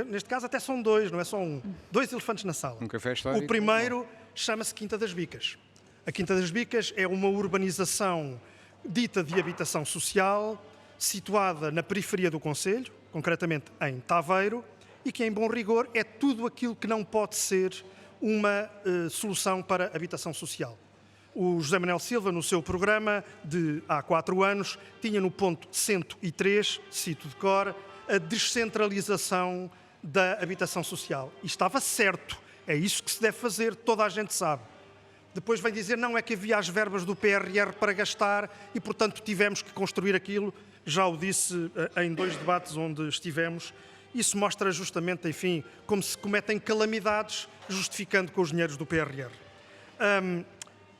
Neste caso até são 2, não é só um. 2 elefantes na sala. Um café histórico. O primeiro chama-se Quinta das Bicas. A Quinta das Bicas é uma urbanização dita de habitação social, situada na periferia do concelho, concretamente em Taveiro, e que, em bom rigor, é tudo aquilo que não pode ser uma solução para habitação social. O José Manuel Silva, no seu programa de há 4 anos, tinha no ponto 103, cito de cor, a descentralização da habitação social. E estava certo, é isso que se deve fazer, toda a gente sabe. Depois vem dizer, não, é que havia as verbas do PRR para gastar e, portanto, tivemos que construir aquilo. Já o disse em 2 debates onde estivemos. Isso mostra justamente, enfim, como se cometem calamidades justificando com os dinheiros do PRR.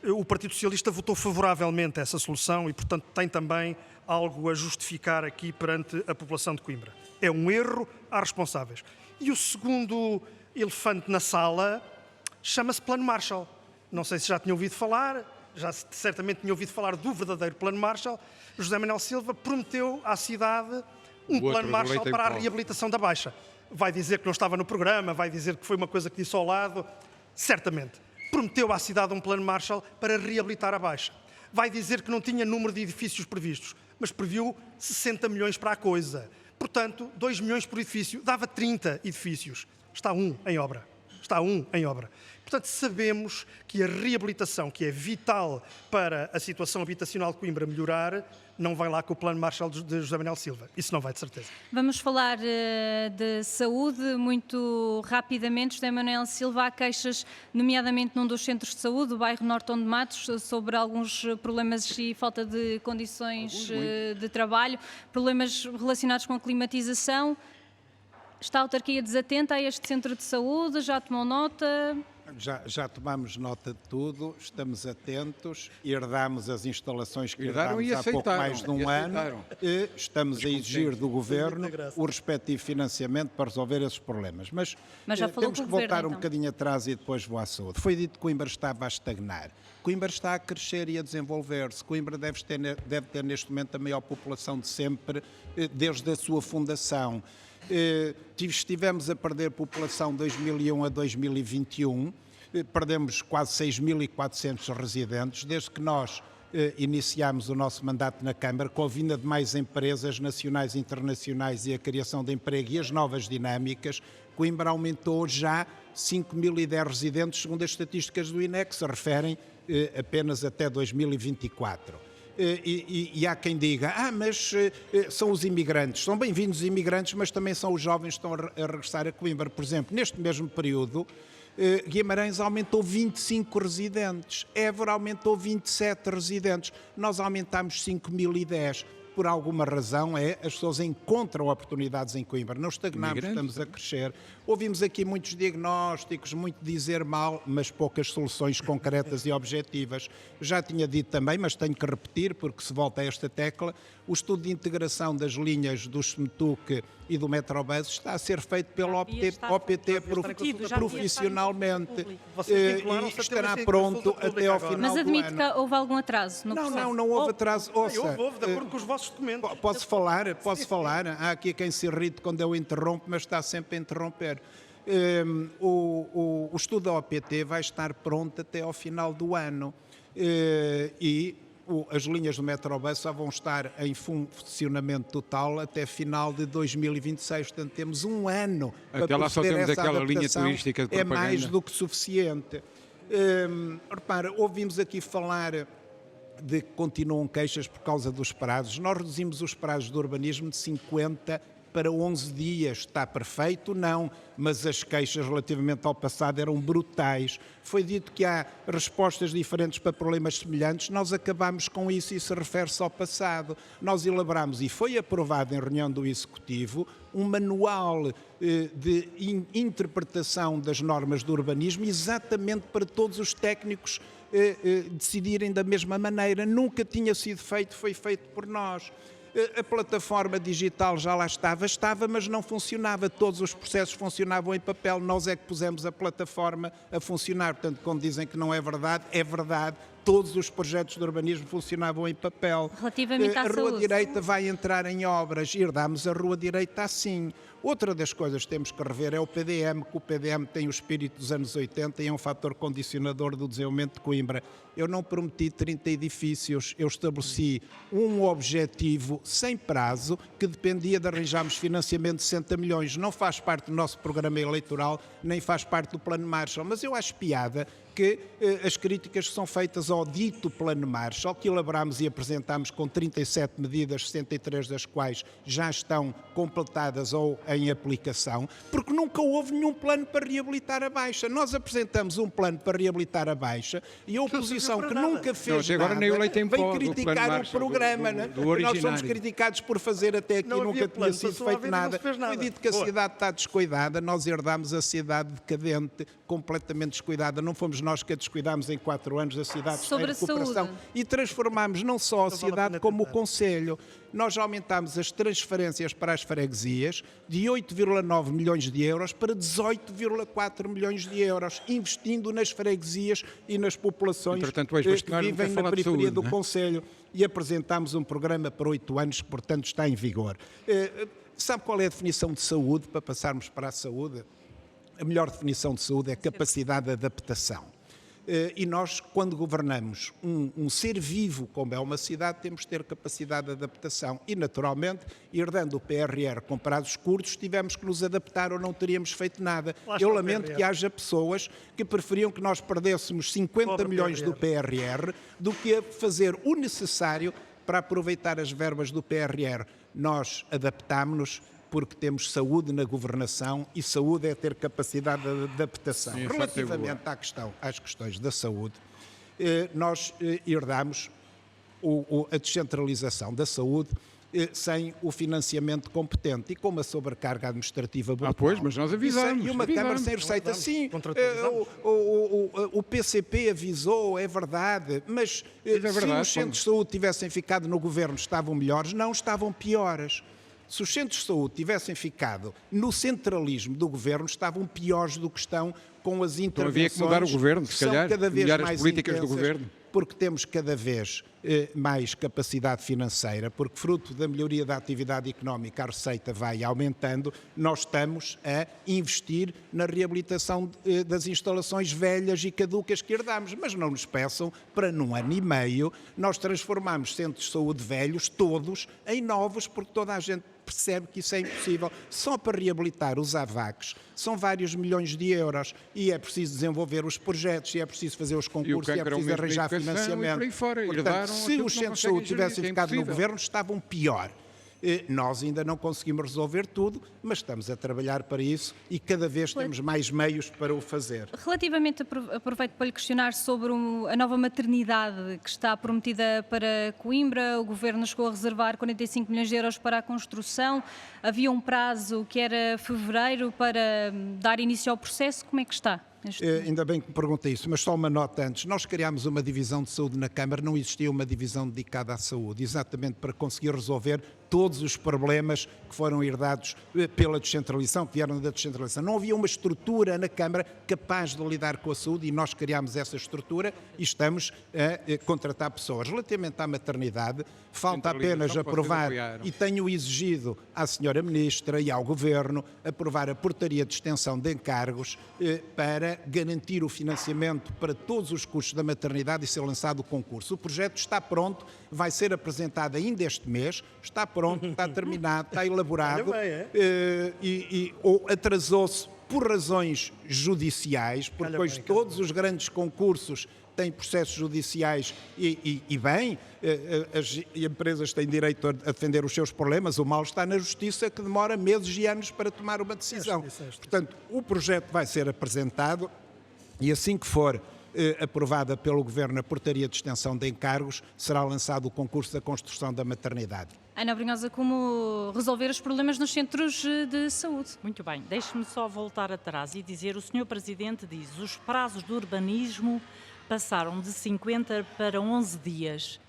O Partido Socialista votou favoravelmente a essa solução e, portanto, tem também algo a justificar aqui perante a população de Coimbra. É um erro, há responsáveis. E o segundo elefante na sala chama-se Plano Marshall. Não sei se já tinha ouvido falar, já certamente tinha ouvido falar do verdadeiro Plano Marshall. José Manuel Silva prometeu à cidade um Plano Marshall para a reabilitação da Baixa. Vai dizer que não estava no programa, vai dizer que foi uma coisa que disse ao lado. Certamente. Prometeu à cidade um Plano Marshall para reabilitar a Baixa. Vai dizer que não tinha número de edifícios previstos, mas previu 60 milhões para a coisa. Portanto, 2 milhões por edifício, dava 30 edifícios. Está um em obra. Portanto, sabemos que a reabilitação, que é vital para a situação habitacional de Coimbra melhorar, não vai lá com o Plano Marshall de José Manuel Silva. Isso não vai, de certeza. Vamos falar de saúde muito rapidamente. José Manuel Silva, há queixas, nomeadamente num dos centros de saúde, do bairro Norton de Matos, sobre alguns problemas e falta de condições de trabalho, problemas relacionados com a climatização. Está a autarquia desatenta a este centro de saúde? Já tomou nota? Já tomamos nota de tudo, estamos atentos, herdámos as instalações que herdámos há pouco mais de um ano e estamos a exigir do Governo o respectivo financiamento para resolver esses problemas. Mas já falou temos que com o voltar Governo, um bocadinho atrás e depois vou à saúde. Foi dito que Coimbra estava a estagnar. Coimbra está a crescer e a desenvolver-se. Coimbra deve ter neste momento a maior população de sempre, desde a sua fundação. Estivemos a perder população de 2001 a 2021, perdemos quase 6.400 residentes, desde que nós iniciámos o nosso mandato na Câmara, com a vinda de mais empresas nacionais e internacionais e a criação de emprego e as novas dinâmicas. Coimbra aumentou já 5.010 residentes, segundo as estatísticas do INE, que se referem apenas até 2024. E há quem diga, mas são os imigrantes. São bem-vindos os imigrantes, mas também são os jovens que estão a regressar a Coimbra. Por exemplo, neste mesmo período, Guimarães aumentou 25 residentes, Évora aumentou 27 residentes, nós aumentámos 5.010. Por alguma razão as pessoas encontram oportunidades em Coimbra. Não estagnamos, estamos a crescer. Ouvimos aqui muitos diagnósticos, muito dizer mal, mas poucas soluções concretas e objetivas. Já tinha dito também, mas tenho que repetir, porque se volta a esta tecla, o estudo de integração das linhas do SMTUC e do Metrobus está a ser feito pelo OPT profissionalmente e estará pronto até ao final do ano. Mas admite que houve algum atraso no processo? Não houve atraso. Houve, de acordo com os vossos documentos. Posso falar? Há aqui quem se irrite quando eu interrompo, mas está sempre a interromper. O estudo da OPT vai estar pronto até ao final do ano e as linhas do Metrobus só vão estar em funcionamento total até final de 2026. Portanto, temos um ano para proceder lá só temos essa aquela linha adaptação. turística de propaganda. É mais do que suficiente. Repara, ouvimos aqui falar de que continuam queixas por causa dos prazos. Nós reduzimos os prazos do urbanismo de 50 para 11 dias. Está perfeito? Não. Mas as queixas relativamente ao passado eram brutais. Foi dito que há respostas diferentes para problemas semelhantes. Nós acabamos com isso e se refere-se ao passado. Nós elaboramos, e foi aprovado em reunião do Executivo, um manual de interpretação das normas do urbanismo exatamente para todos os técnicos decidirem da mesma maneira. Nunca tinha sido feito, foi feito por nós. A plataforma digital já lá estava, mas não funcionava. Todos os processos funcionavam em papel. Nós é que pusemos a plataforma a funcionar. Portanto, quando dizem que não é verdade, é verdade. Todos os projetos de urbanismo funcionavam em papel. Relativamente à a Rua saúde. Direita vai entrar em obras. Herdamos a Rua Direita assim. Outra das coisas que temos que rever é o PDM, que o PDM tem o espírito dos anos 80 e é um fator condicionador do desenvolvimento de Coimbra. Eu não prometi 30 edifícios, eu estabeleci um objetivo sem prazo que dependia de arranjarmos financiamento de 60 milhões. Não faz parte do nosso programa eleitoral, nem faz parte do Plano Marshall, mas eu acho piada que as críticas que são feitas ao dito Plano Marshall, que elaborámos e apresentámos com 37 medidas, 63 das quais já estão completadas ou em aplicação, porque nunca houve nenhum plano para reabilitar a Baixa. Nós apresentamos um plano para reabilitar a Baixa e a oposição, que nunca fez agora nada, nem o leite em pó vem do criticar Plano o Marshall, programa. do Nós somos originário. criticados por fazer até aqui, Não havia nunca tinha plano, sido passou a feito haver e não nada. se fez nada. Foi dito que a Boa. cidade está descuidada, nós herdámos a cidade decadente, completamente descuidada. Não fomos nós que a descuidámos em 4 anos, a cidade está Sobre em a recuperação. saúde. E transformámos não só a Não vale a cidade pena como o tentar. Conselho. Nós aumentámos as transferências para as freguesias de 8,9 milhões de euros para 18,4 milhões de euros, investindo nas freguesias e nas populações Entretanto, o que ex-bastonário vivem nunca na fala de periferia saúde, do não é? Conselho. E apresentámos um programa para 8 anos, que, portanto, está em vigor. Sabe qual é a definição de saúde, para passarmos para a saúde? A melhor definição de saúde é capacidade de adaptação. E nós, quando governamos um ser vivo, como é uma cidade, temos de ter capacidade de adaptação. E, naturalmente, herdando o PRR com prazos curtos, tivemos que nos adaptar ou não teríamos feito nada. Lá está Eu o lamento PRR. que haja pessoas que preferiam que nós perdêssemos 50 Pobre milhões do PRR do que a fazer o necessário para aproveitar as verbas do PRR. Nós adaptámos-nos porque temos saúde na governação e saúde é ter capacidade de adaptação. Sim, Relativamente às questões da saúde, nós herdamos a descentralização da saúde sem o financiamento competente e com uma sobrecarga administrativa brutal. Pois, mas nós avisamos. E uma Câmara sem receita. Sim, o PCP avisou, é verdade, mas se verdade, os centros de saúde tivessem ficado no governo, estavam melhores? Não, estavam piores. Se os centros de saúde tivessem ficado no centralismo do governo, estavam piores do que estão com as intervenções. havia que mudar o governo, se que são calhar, cada vez mudar as mais políticas do intensas, governo. porque temos cada vez mais capacidade financeira, porque fruto da melhoria da atividade económica a receita vai aumentando, nós estamos a investir na reabilitação das instalações velhas e caducas que herdamos, mas não nos peçam para num ano e meio nós transformarmos centros de saúde velhos todos em novos, porque toda a gente percebe que isso é impossível. Só para reabilitar os AVACs são vários milhões de euros e é preciso desenvolver os projetos, e é preciso fazer os concursos, e é preciso arranjar financiamento. Fora. Portanto, se os centros de saúde tivessem ficado no governo, estavam pior. Nós ainda não conseguimos resolver tudo, mas estamos a trabalhar para isso e cada vez temos mais meios para o fazer. Relativamente, aproveito para lhe questionar sobre a nova maternidade que está prometida para Coimbra. O Governo chegou a reservar 45 milhões de euros para a construção. Havia um prazo que era fevereiro para dar início ao processo. Como é que está? Ainda bem que me pergunta isso, mas só uma nota antes. Nós criámos uma divisão de saúde na Câmara, não existia uma divisão dedicada à saúde, exatamente para conseguir resolver todos os problemas que foram herdados pela descentralização, que vieram da descentralização. Não havia uma estrutura na Câmara capaz de lidar com a saúde e nós criámos essa estrutura e estamos a contratar pessoas. Relativamente à maternidade, falta apenas aprovar, e tenho exigido à Sra. Ministra e ao Governo, aprovar a portaria de extensão de encargos para garantir o financiamento para todos os custos da maternidade e ser lançado o concurso. O projeto está pronto, vai ser apresentado ainda este mês, está pronto, está terminado, está elaborado ou atrasou-se por razões judiciais, porque depois todos os grandes concursos têm processos judiciais e bem, as empresas têm direito a defender os seus problemas, o mal está na Justiça, que demora meses e anos para tomar uma decisão. Portanto, o projeto vai ser apresentado e assim que for aprovada pelo Governo a portaria de extensão de encargos, será lançado o concurso da construção da maternidade. Ana Brunhosa, como resolver os problemas nos centros de saúde? Muito bem, deixe-me só voltar atrás e dizer, o Sr. Presidente diz, os prazos do urbanismo passaram de 50 para 11 dias.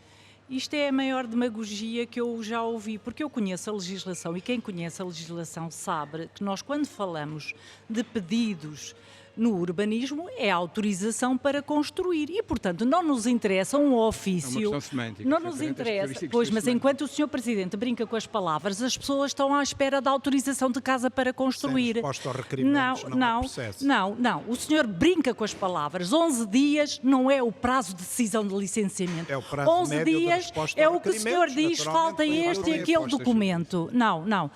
Isto é a maior demagogia que eu já ouvi, porque eu conheço a legislação e quem conhece a legislação sabe que nós, quando falamos de pedidos no urbanismo, é a autorização para construir e, portanto, não nos interessa um ofício. É uma questão semântica. Não nos interessa. Pois, mas enquanto o Sr. Presidente brinca com as palavras, as pessoas estão à espera da autorização de casa para construir. Sem resposta aos requerimentos, não há processo. Não. O senhor brinca com as palavras. 11 dias não é o prazo de decisão de licenciamento. É o prazo 11 médio de dias resposta é aos o que o senhor diz, falta este e aquele documento. Não.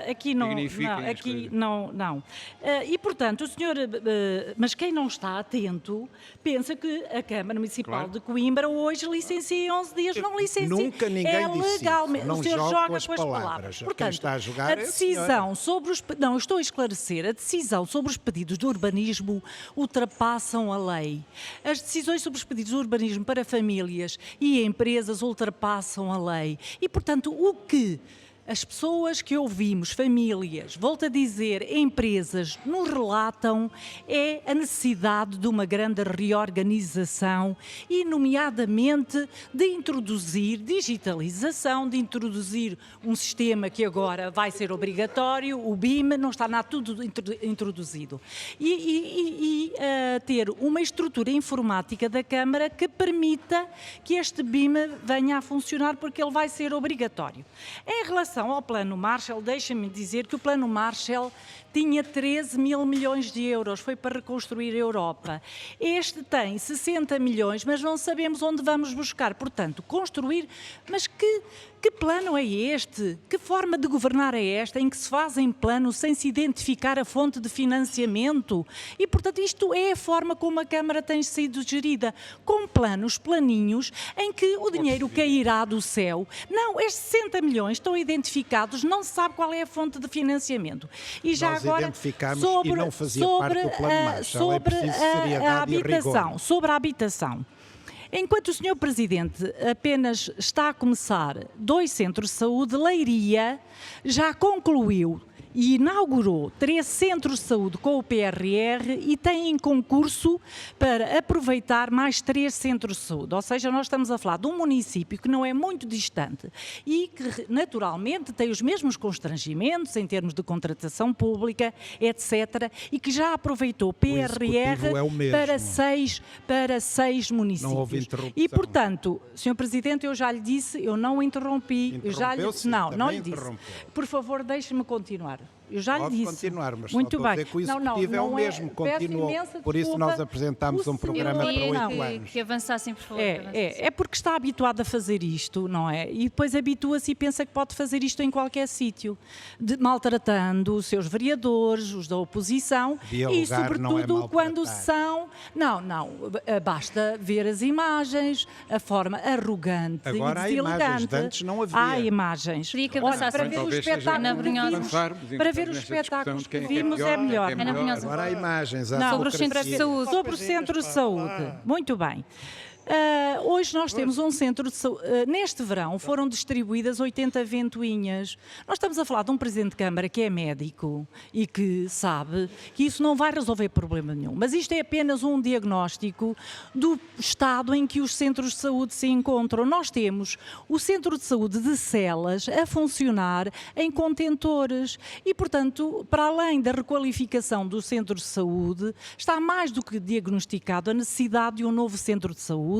Aqui não. Aqui não. E, portanto, o senhor... Mas quem não está atento pensa que a Câmara Municipal de Coimbra hoje licencia em 11 dias. Não licencia. Nunca ninguém disse legalmente. isso. Não o senhor joga com as palavras. Portanto, quem está a jogar a decisão sobre os... Não, eu estou a esclarecer. A decisão sobre os pedidos de urbanismo ultrapassam a lei. As decisões sobre os pedidos de urbanismo para famílias e empresas ultrapassam a lei. E, portanto, o que as pessoas que ouvimos, famílias, volto a dizer, empresas, nos relatam é a necessidade de uma grande reorganização e, nomeadamente, de introduzir digitalização, de introduzir um sistema que agora vai ser obrigatório, o BIM, não está nada tudo introduzido. E ter uma estrutura informática da Câmara que permita que este BIM venha a funcionar, porque ele vai ser obrigatório. Em relação ao Plano Marshall, deixa-me dizer que o Plano Marshall tinha 13 mil milhões de euros, foi para reconstruir a Europa. Este tem 60 milhões, mas não sabemos onde vamos buscar. Portanto, construir, mas que plano é este? Que forma de governar é esta, em que se fazem planos sem se identificar a fonte de financiamento? E, portanto, isto é a forma como a Câmara tem sido gerida, com planinhos, em que o dinheiro cairá do céu. Não, estes 60 milhões estão identificados, não se sabe qual é a fonte de financiamento. E já nós agora, identificámos e não fazia parte do Plano Marshall. É preciso seriedade e rigor. Sobre a habitação. Enquanto o Sr. Presidente apenas está a começar 2 centros de saúde, Leiria já concluiu e inaugurou 3 centros de saúde com o PRR e tem em concurso para aproveitar mais 3 centros de saúde. Ou seja, nós estamos a falar de um município que não é muito distante e que naturalmente tem os mesmos constrangimentos em termos de contratação pública, etc. e que já aproveitou PRR para 6 municípios. Não houve interrupção. E, portanto, Sr. Presidente, eu já lhe disse, eu não interrompi. Eu já lhe disse, não lhe disse. Por favor, deixe-me continuar. Eu já lhe Pode disse. continuar, mas Muito só estou a bem. dizer que o Executivo é o mesmo, continuou. Por isso nós apresentámos um programa para 8 anos. Que avançassem, por favor. É porque está habituado a fazer isto, não é? E depois habitua-se e pensa que pode fazer isto em qualquer sítio, maltratando os seus vereadores, os da oposição, Dialogar e sobretudo não é maltratar. quando são... Não, basta ver as imagens, a forma arrogante Agora há e imagens, deselegante. de antes não havia. Há imagens. Queria que Olha, avançasse. para ver o Talvez seja espetáculo que Brunhosa. vimos, avançarmos, para ver os nesta espetáculos discussão que de quem é vimos pior, é melhor. quem é Ana melhor. Brunhosa. Agora há imagens, há Sobre os centros de democracia. saúde. Sobre o centro de saúde. Muito bem. Hoje nós temos um centro de saúde. Neste verão foram distribuídas 80 ventoinhas. Nós estamos a falar de um Presidente de Câmara que é médico e que sabe que isso não vai resolver problema nenhum. Mas isto é apenas um diagnóstico do estado em que os centros de saúde se encontram. Nós temos o Centro de Saúde de Celas a funcionar em contentores e, portanto, para além da requalificação do centro de saúde, está mais do que diagnosticado a necessidade de um novo centro de saúde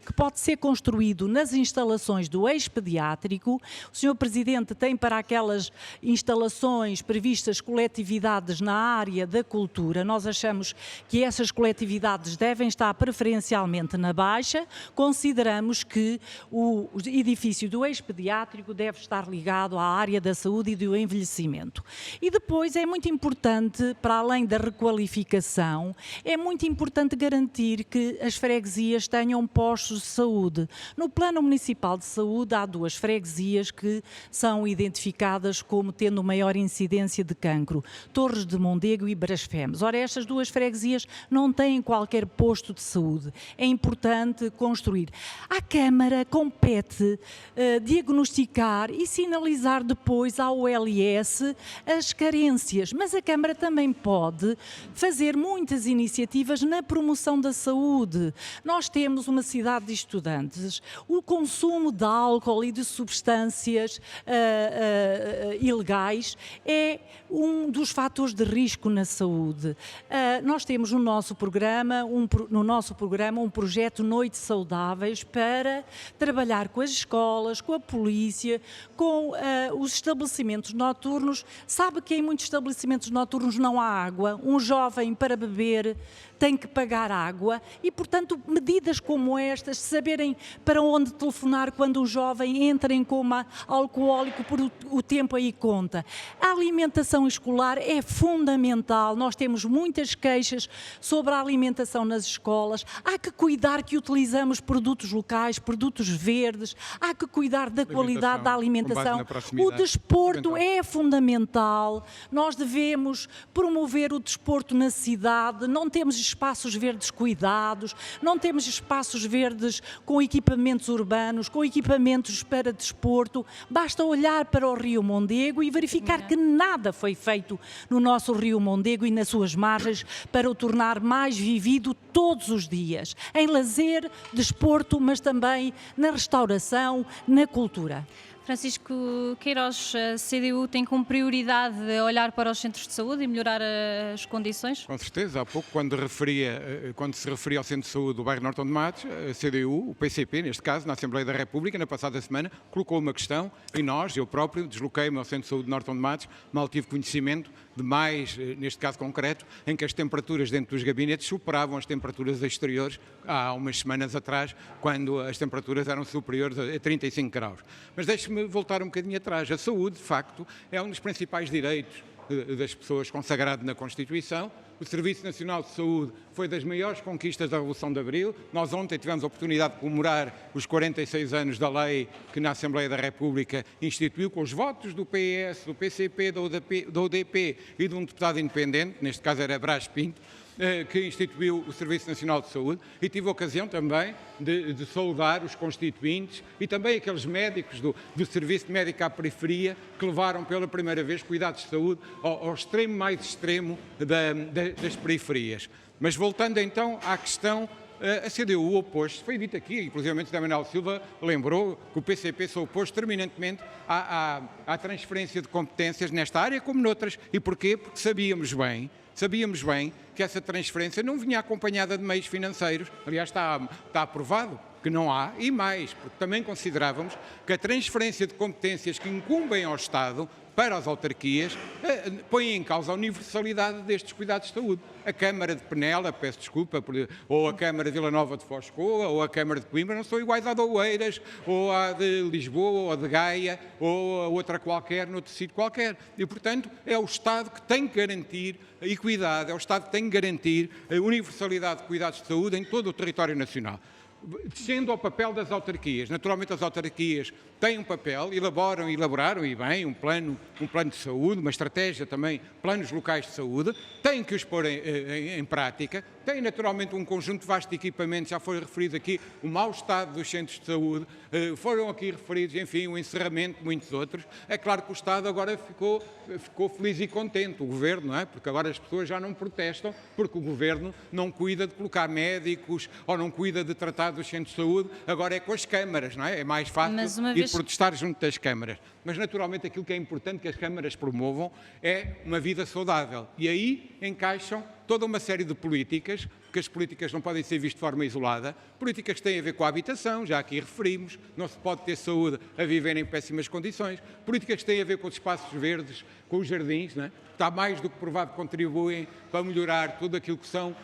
que pode ser construído nas instalações do ex-pediátrico. O Sr. Presidente tem para aquelas instalações previstas coletividades na área da cultura. Nós achamos que essas coletividades devem estar preferencialmente na Baixa. Consideramos que o edifício do ex-pediátrico deve estar ligado à área da saúde e do envelhecimento. E depois é muito importante, para além da requalificação, é muito importante garantir que as freguesias tenham postos de saúde. No Plano Municipal de Saúde há 2 freguesias que são identificadas como tendo maior incidência de cancro, Torres de Mondego e Brasfemes. Ora, estas 2 freguesias não têm qualquer posto de saúde. É importante construir. À Câmara compete diagnosticar e sinalizar depois ao OLS as carências, mas a Câmara também pode fazer muitas iniciativas na promoção da saúde. Nós temos uma cidade de estudantes, o consumo de álcool e de substâncias ilegais é um dos fatores de risco na saúde. Nós temos no nosso programa um projeto Noites Saudáveis para trabalhar com as escolas, com a polícia, com os estabelecimentos noturnos. Sabe que em muitos estabelecimentos noturnos não há água, um jovem para beber tem que pagar água e, portanto, medidas como estas, saberem para onde telefonar quando um jovem entra em coma alcoólico, por o tempo aí conta. A alimentação escolar é fundamental. Nós temos muitas queixas sobre a alimentação nas escolas. Há que cuidar que utilizamos produtos locais, produtos verdes. Há que cuidar da qualidade da alimentação. O desporto é fundamental. Nós devemos promover o desporto na cidade. Não temos espaços verdes cuidados, não temos espaços verdes com equipamentos urbanos, com equipamentos para desporto. Basta olhar para o Rio Mondego e verificar que nada foi feito no nosso Rio Mondego e nas suas margens para o tornar mais vivido todos os dias, em lazer, desporto, mas também na restauração, na cultura. Francisco Queiroz, a CDU tem como prioridade olhar para os centros de saúde e melhorar as condições? Com certeza. Há pouco, quando se referia ao Centro de Saúde do bairro Norton de Matos, a CDU, o PCP, neste caso, na Assembleia da República, na passada semana, colocou uma questão e eu próprio, desloquei-me ao Centro de Saúde de Norton de Matos, mal tive conhecimento de mais, neste caso concreto, em que as temperaturas dentro dos gabinetes superavam as temperaturas exteriores há umas semanas atrás, quando as temperaturas eram superiores a 35 graus. Mas deixe-me voltar um bocadinho atrás. A saúde, de facto, é um dos principais direitos das pessoas consagrado na Constituição. O Serviço Nacional de Saúde foi das maiores conquistas da Revolução de Abril. Nós ontem tivemos a oportunidade de comemorar os 46 anos da lei que na Assembleia da República instituiu, com os votos do PS, do PCP, do UDP e de um deputado independente, neste caso era Brás Pinto, que instituiu o Serviço Nacional de Saúde, e tive a ocasião também de saudar os constituintes e também aqueles médicos do Serviço Médico à Periferia que levaram pela primeira vez cuidados de saúde ao extremo mais extremo das periferias. Mas voltando então à questão, a CDU opôs-se, foi dito aqui, inclusive o José Manuel Silva lembrou que o PCP se opôs terminantemente à transferência de competências nesta área como noutras. E porquê? Porque sabíamos bem que essa transferência não vinha acompanhada de meios financeiros. Aliás, está aprovado que não há, e mais, porque também considerávamos que a transferência de competências que incumbem ao Estado para as autarquias, põe em causa a universalidade destes cuidados de saúde. A Câmara de Penela, peço desculpa, ou a Câmara de Vila Nova de Foscoa, ou a Câmara de Coimbra, não são iguais à de Oeiras, ou à de Lisboa, ou a de Gaia, ou a outra qualquer, noutro sítio qualquer. E, portanto, é o Estado que tem que garantir a equidade, é o Estado que tem que garantir a universalidade de cuidados de saúde em todo o território nacional. Descendo ao papel das autarquias. Naturalmente as autarquias têm um papel, elaboraram e bem um plano de saúde, uma estratégia também, planos locais de saúde, têm que os pôr em prática, têm naturalmente um conjunto vasto de equipamentos, já foi referido aqui o mau estado dos centros de saúde, foram aqui referidos, enfim, o encerramento de muitos outros. É claro que o Estado agora ficou feliz e contente, o Governo, não é? Porque agora as pessoas já não protestam, porque o Governo não cuida de colocar médicos ou não cuida de tratar dos centros de saúde, agora é com as câmaras, não é? É mais fácil ir protestar junto das câmaras. Mas, naturalmente, aquilo que é importante que as câmaras promovam é uma vida saudável. E aí encaixam toda uma série de políticas, porque as políticas não podem ser vistas de forma isolada, políticas que têm a ver com a habitação, já aqui referimos, não se pode ter saúde a viver em péssimas condições, políticas que têm a ver com os espaços verdes, com os jardins, não é? Está mais do que provado que contribuem para melhorar tudo aquilo que são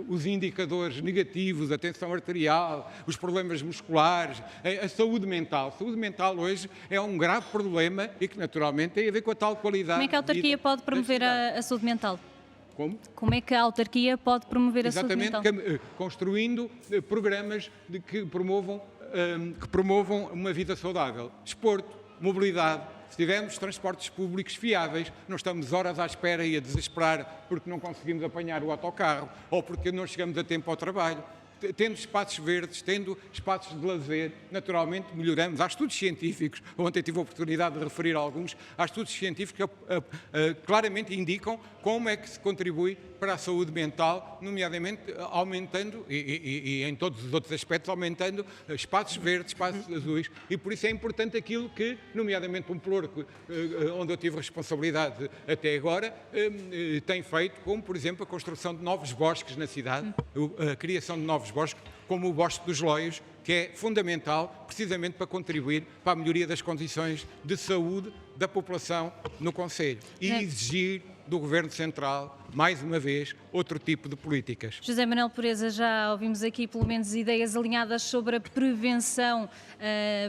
os indicadores negativos, a tensão arterial, os problemas musculares, a saúde mental. A saúde mental hoje é um grave problema e que naturalmente tem a ver com a tal qualidade. Como é que a autarquia pode promover a saúde mental? Como? Como é que a autarquia pode promover a saúde mental? Exatamente, construindo programas que promovam uma vida saudável. Desporto, mobilidade. Se tivermos transportes públicos fiáveis, não estamos horas à espera e a desesperar porque não conseguimos apanhar o autocarro ou porque não chegamos a tempo ao trabalho. Tendo espaços verdes, tendo espaços de lazer, naturalmente melhoramos. Há estudos científicos, ontem tive a oportunidade de referir alguns, há estudos científicos que claramente indicam como é que se contribui para a saúde mental, nomeadamente aumentando, e em todos os outros aspectos, aumentando espaços verdes, espaços azuis, e por isso é importante aquilo que, nomeadamente um pelouro onde eu tive responsabilidade até agora, tem feito, como por exemplo a construção de novos bosques na cidade, a criação de novos bosques, como o Bosque dos Loios, que é fundamental precisamente para contribuir para a melhoria das condições de saúde da população no concelho e exigir do Governo Central, mais uma vez, outro tipo de políticas. José Manuel Pureza, já ouvimos aqui pelo menos ideias alinhadas sobre a prevenção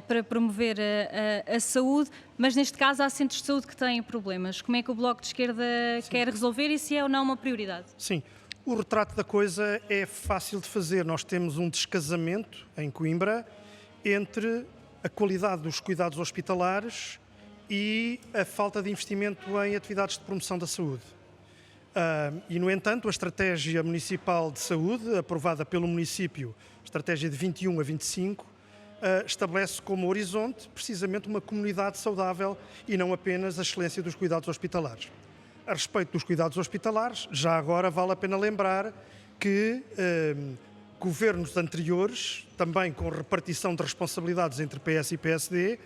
para promover a saúde, mas neste caso há centros de saúde que têm problemas. Como é que o Bloco de Esquerda quer resolver e se é ou não uma prioridade? Sim. O retrato da coisa é fácil de fazer. Nós temos um descasamento em Coimbra entre a qualidade dos cuidados hospitalares e a falta de investimento em atividades de promoção da saúde. E, no entanto, a Estratégia Municipal de Saúde, aprovada pelo município, estratégia de 21 a 25, estabelece como horizonte precisamente uma comunidade saudável e não apenas a excelência dos cuidados hospitalares. A respeito dos cuidados hospitalares, já agora vale a pena lembrar que governos anteriores, também com repartição de responsabilidades entre PS e PSD,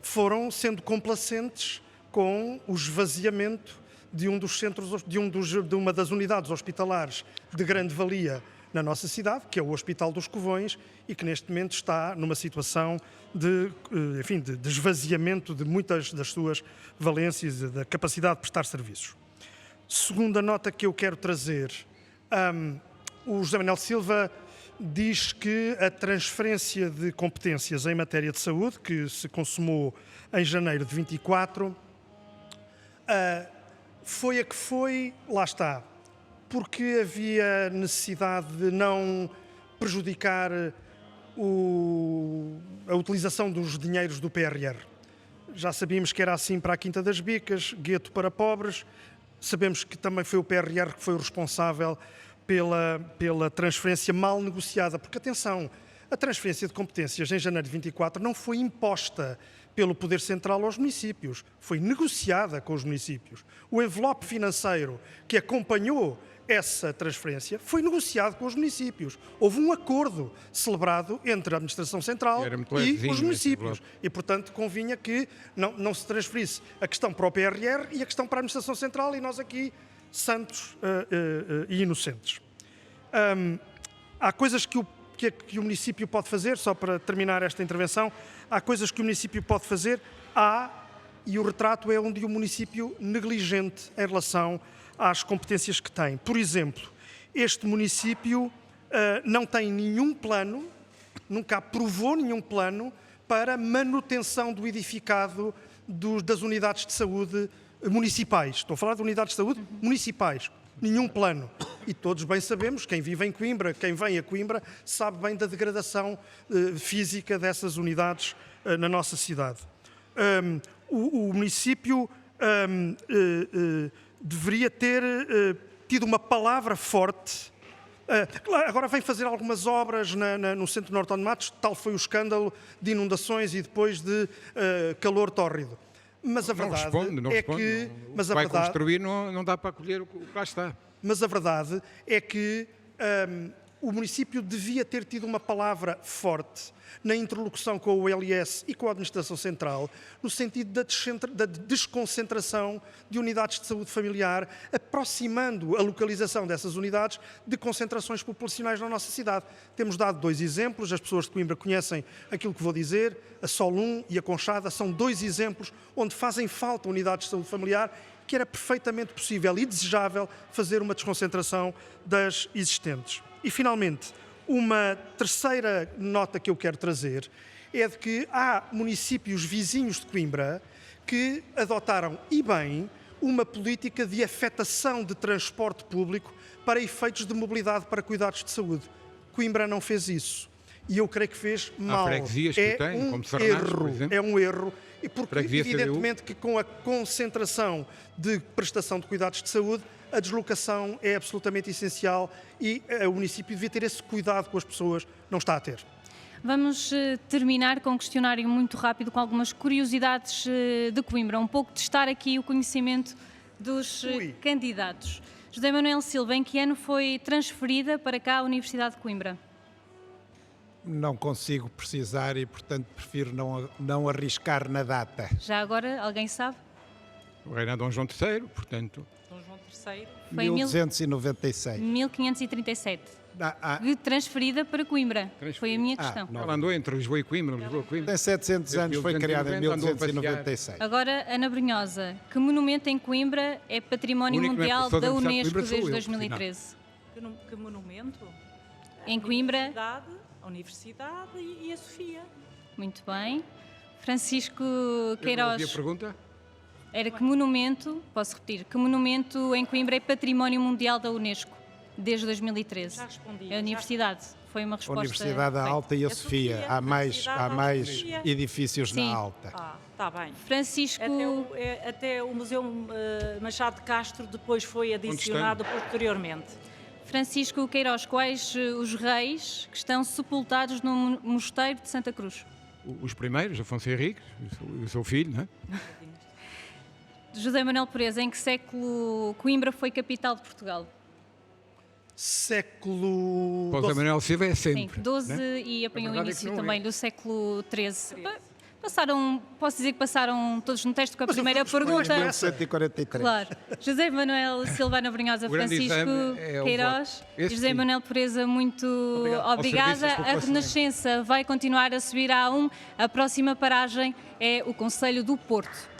foram sendo complacentes com o esvaziamento de uma das unidades hospitalares de grande valia na nossa cidade, que é o Hospital dos Covões, e que neste momento está numa situação de esvaziamento de muitas das suas valências e da capacidade de prestar serviços. Segunda nota que eu quero trazer, o José Manuel Silva diz que a transferência de competências em matéria de saúde, que se consumou em janeiro de 24, foi a que foi, lá está, porque havia necessidade de não prejudicar a utilização dos dinheiros do PRR. Já sabíamos que era assim para a Quinta das Bicas, gueto para pobres. Sabemos que também foi o PRR que foi o responsável pela transferência mal negociada, porque, atenção, a transferência de competências em janeiro de 24 não foi imposta pelo Poder Central aos municípios, foi negociada com os municípios. O envelope financeiro que acompanhou essa transferência foi negociado com os municípios. Houve um acordo celebrado entre a Administração Central e os municípios. E, portanto, convinha que não se transferisse a questão para o PRR e a questão para a Administração Central e nós aqui, santos e inocentes. Há coisas que o município pode fazer, só para terminar esta intervenção, há coisas que o município pode fazer. Há e o retrato é um de um município negligente em relação às competências que tem. Por exemplo, este município não tem nenhum plano, nunca aprovou nenhum plano para manutenção do edificado das unidades de saúde municipais. Estou a falar de unidades de saúde municipais. Nenhum plano. E todos bem sabemos, quem vive em Coimbra, quem vem a Coimbra, sabe bem da degradação física dessas unidades na nossa cidade. O município deveria ter tido uma palavra forte. Agora vem fazer algumas obras no centro norte de Matos, tal foi o escândalo de inundações e depois de calor tórrido. Mas a verdade é que... Mas vai construir, não dá para acolher o que lá está. Mas a verdade é que o município devia ter tido uma palavra forte na interlocução com o LS e com a Administração Central, no sentido da desconcentração de unidades de saúde familiar, aproximando a localização dessas unidades de concentrações populacionais na nossa cidade. Temos dado 2 exemplos, as pessoas de Coimbra conhecem aquilo que vou dizer, a Sol 1 e a Conchada são 2 exemplos onde fazem falta unidades de saúde familiar, que era perfeitamente possível e desejável fazer uma desconcentração das existentes. E, finalmente, uma terceira nota que eu quero trazer é de que há municípios vizinhos de Coimbra que adotaram, e bem, uma política de afetação de transporte público para efeitos de mobilidade para cuidados de saúde. Coimbra não fez isso. E eu creio que fez mal. Há freguesias que têm, como Sarnantes, por exemplo. É um erro. E porque, evidentemente, que com a concentração de prestação de cuidados de saúde, a deslocação é absolutamente essencial e o município devia ter esse cuidado com as pessoas, não está a ter. Vamos terminar com um questionário muito rápido, com algumas curiosidades de Coimbra, um pouco testar aqui o conhecimento dos candidatos. José Manuel Silva, em que ano foi transferida para cá a Universidade de Coimbra? Não consigo precisar e, portanto, prefiro não arriscar na data. Já agora, alguém sabe? O rei Dom João III, portanto... Dom João III. Foi 1296. 1537. Transferida para Coimbra. Foi a minha questão. Ela andou entre Lisboa e Coimbra, Tem 700 anos, foi criada em 1296. Agora, Ana Brunhosa, que monumento em Coimbra é Património Mundial da Unesco desde 2013? Que monumento? Em Coimbra? A Universidade e a Sofia. Muito bem. Francisco Queiroz. Eu não ouvi a pergunta? Era que monumento, posso repetir, que monumento em Coimbra é Património Mundial da Unesco desde 2013? Já respondi. A Universidade. Foi uma resposta. A Universidade da Alta e a Sofia. Há mais edifícios Sim. na Alta. Está bem. Francisco... Até o Museu Machado de Castro depois foi adicionado posteriormente. Francisco Queiroz, quais os reis que estão sepultados no Mosteiro de Santa Cruz? Os primeiros, Afonso Henriques, o seu filho, não é? José Manuel Pureza, em que século Coimbra foi capital de Portugal? Século... José Manuel Silva é sempre. Sim, 12 né? e apanhou o verdade início é que não também do século XIII. Posso dizer que passaram todos no teste com a primeira pergunta. 1143. Claro. José Manuel Silva, Ana Brunhosa, O grande Francisco exame é o Queiroz. voto. José Sim. Manuel Pureza, muito obrigada. Ao serviço das A populações. Renascença vai continuar a subir à A1. A próxima paragem é o Concelho do Porto.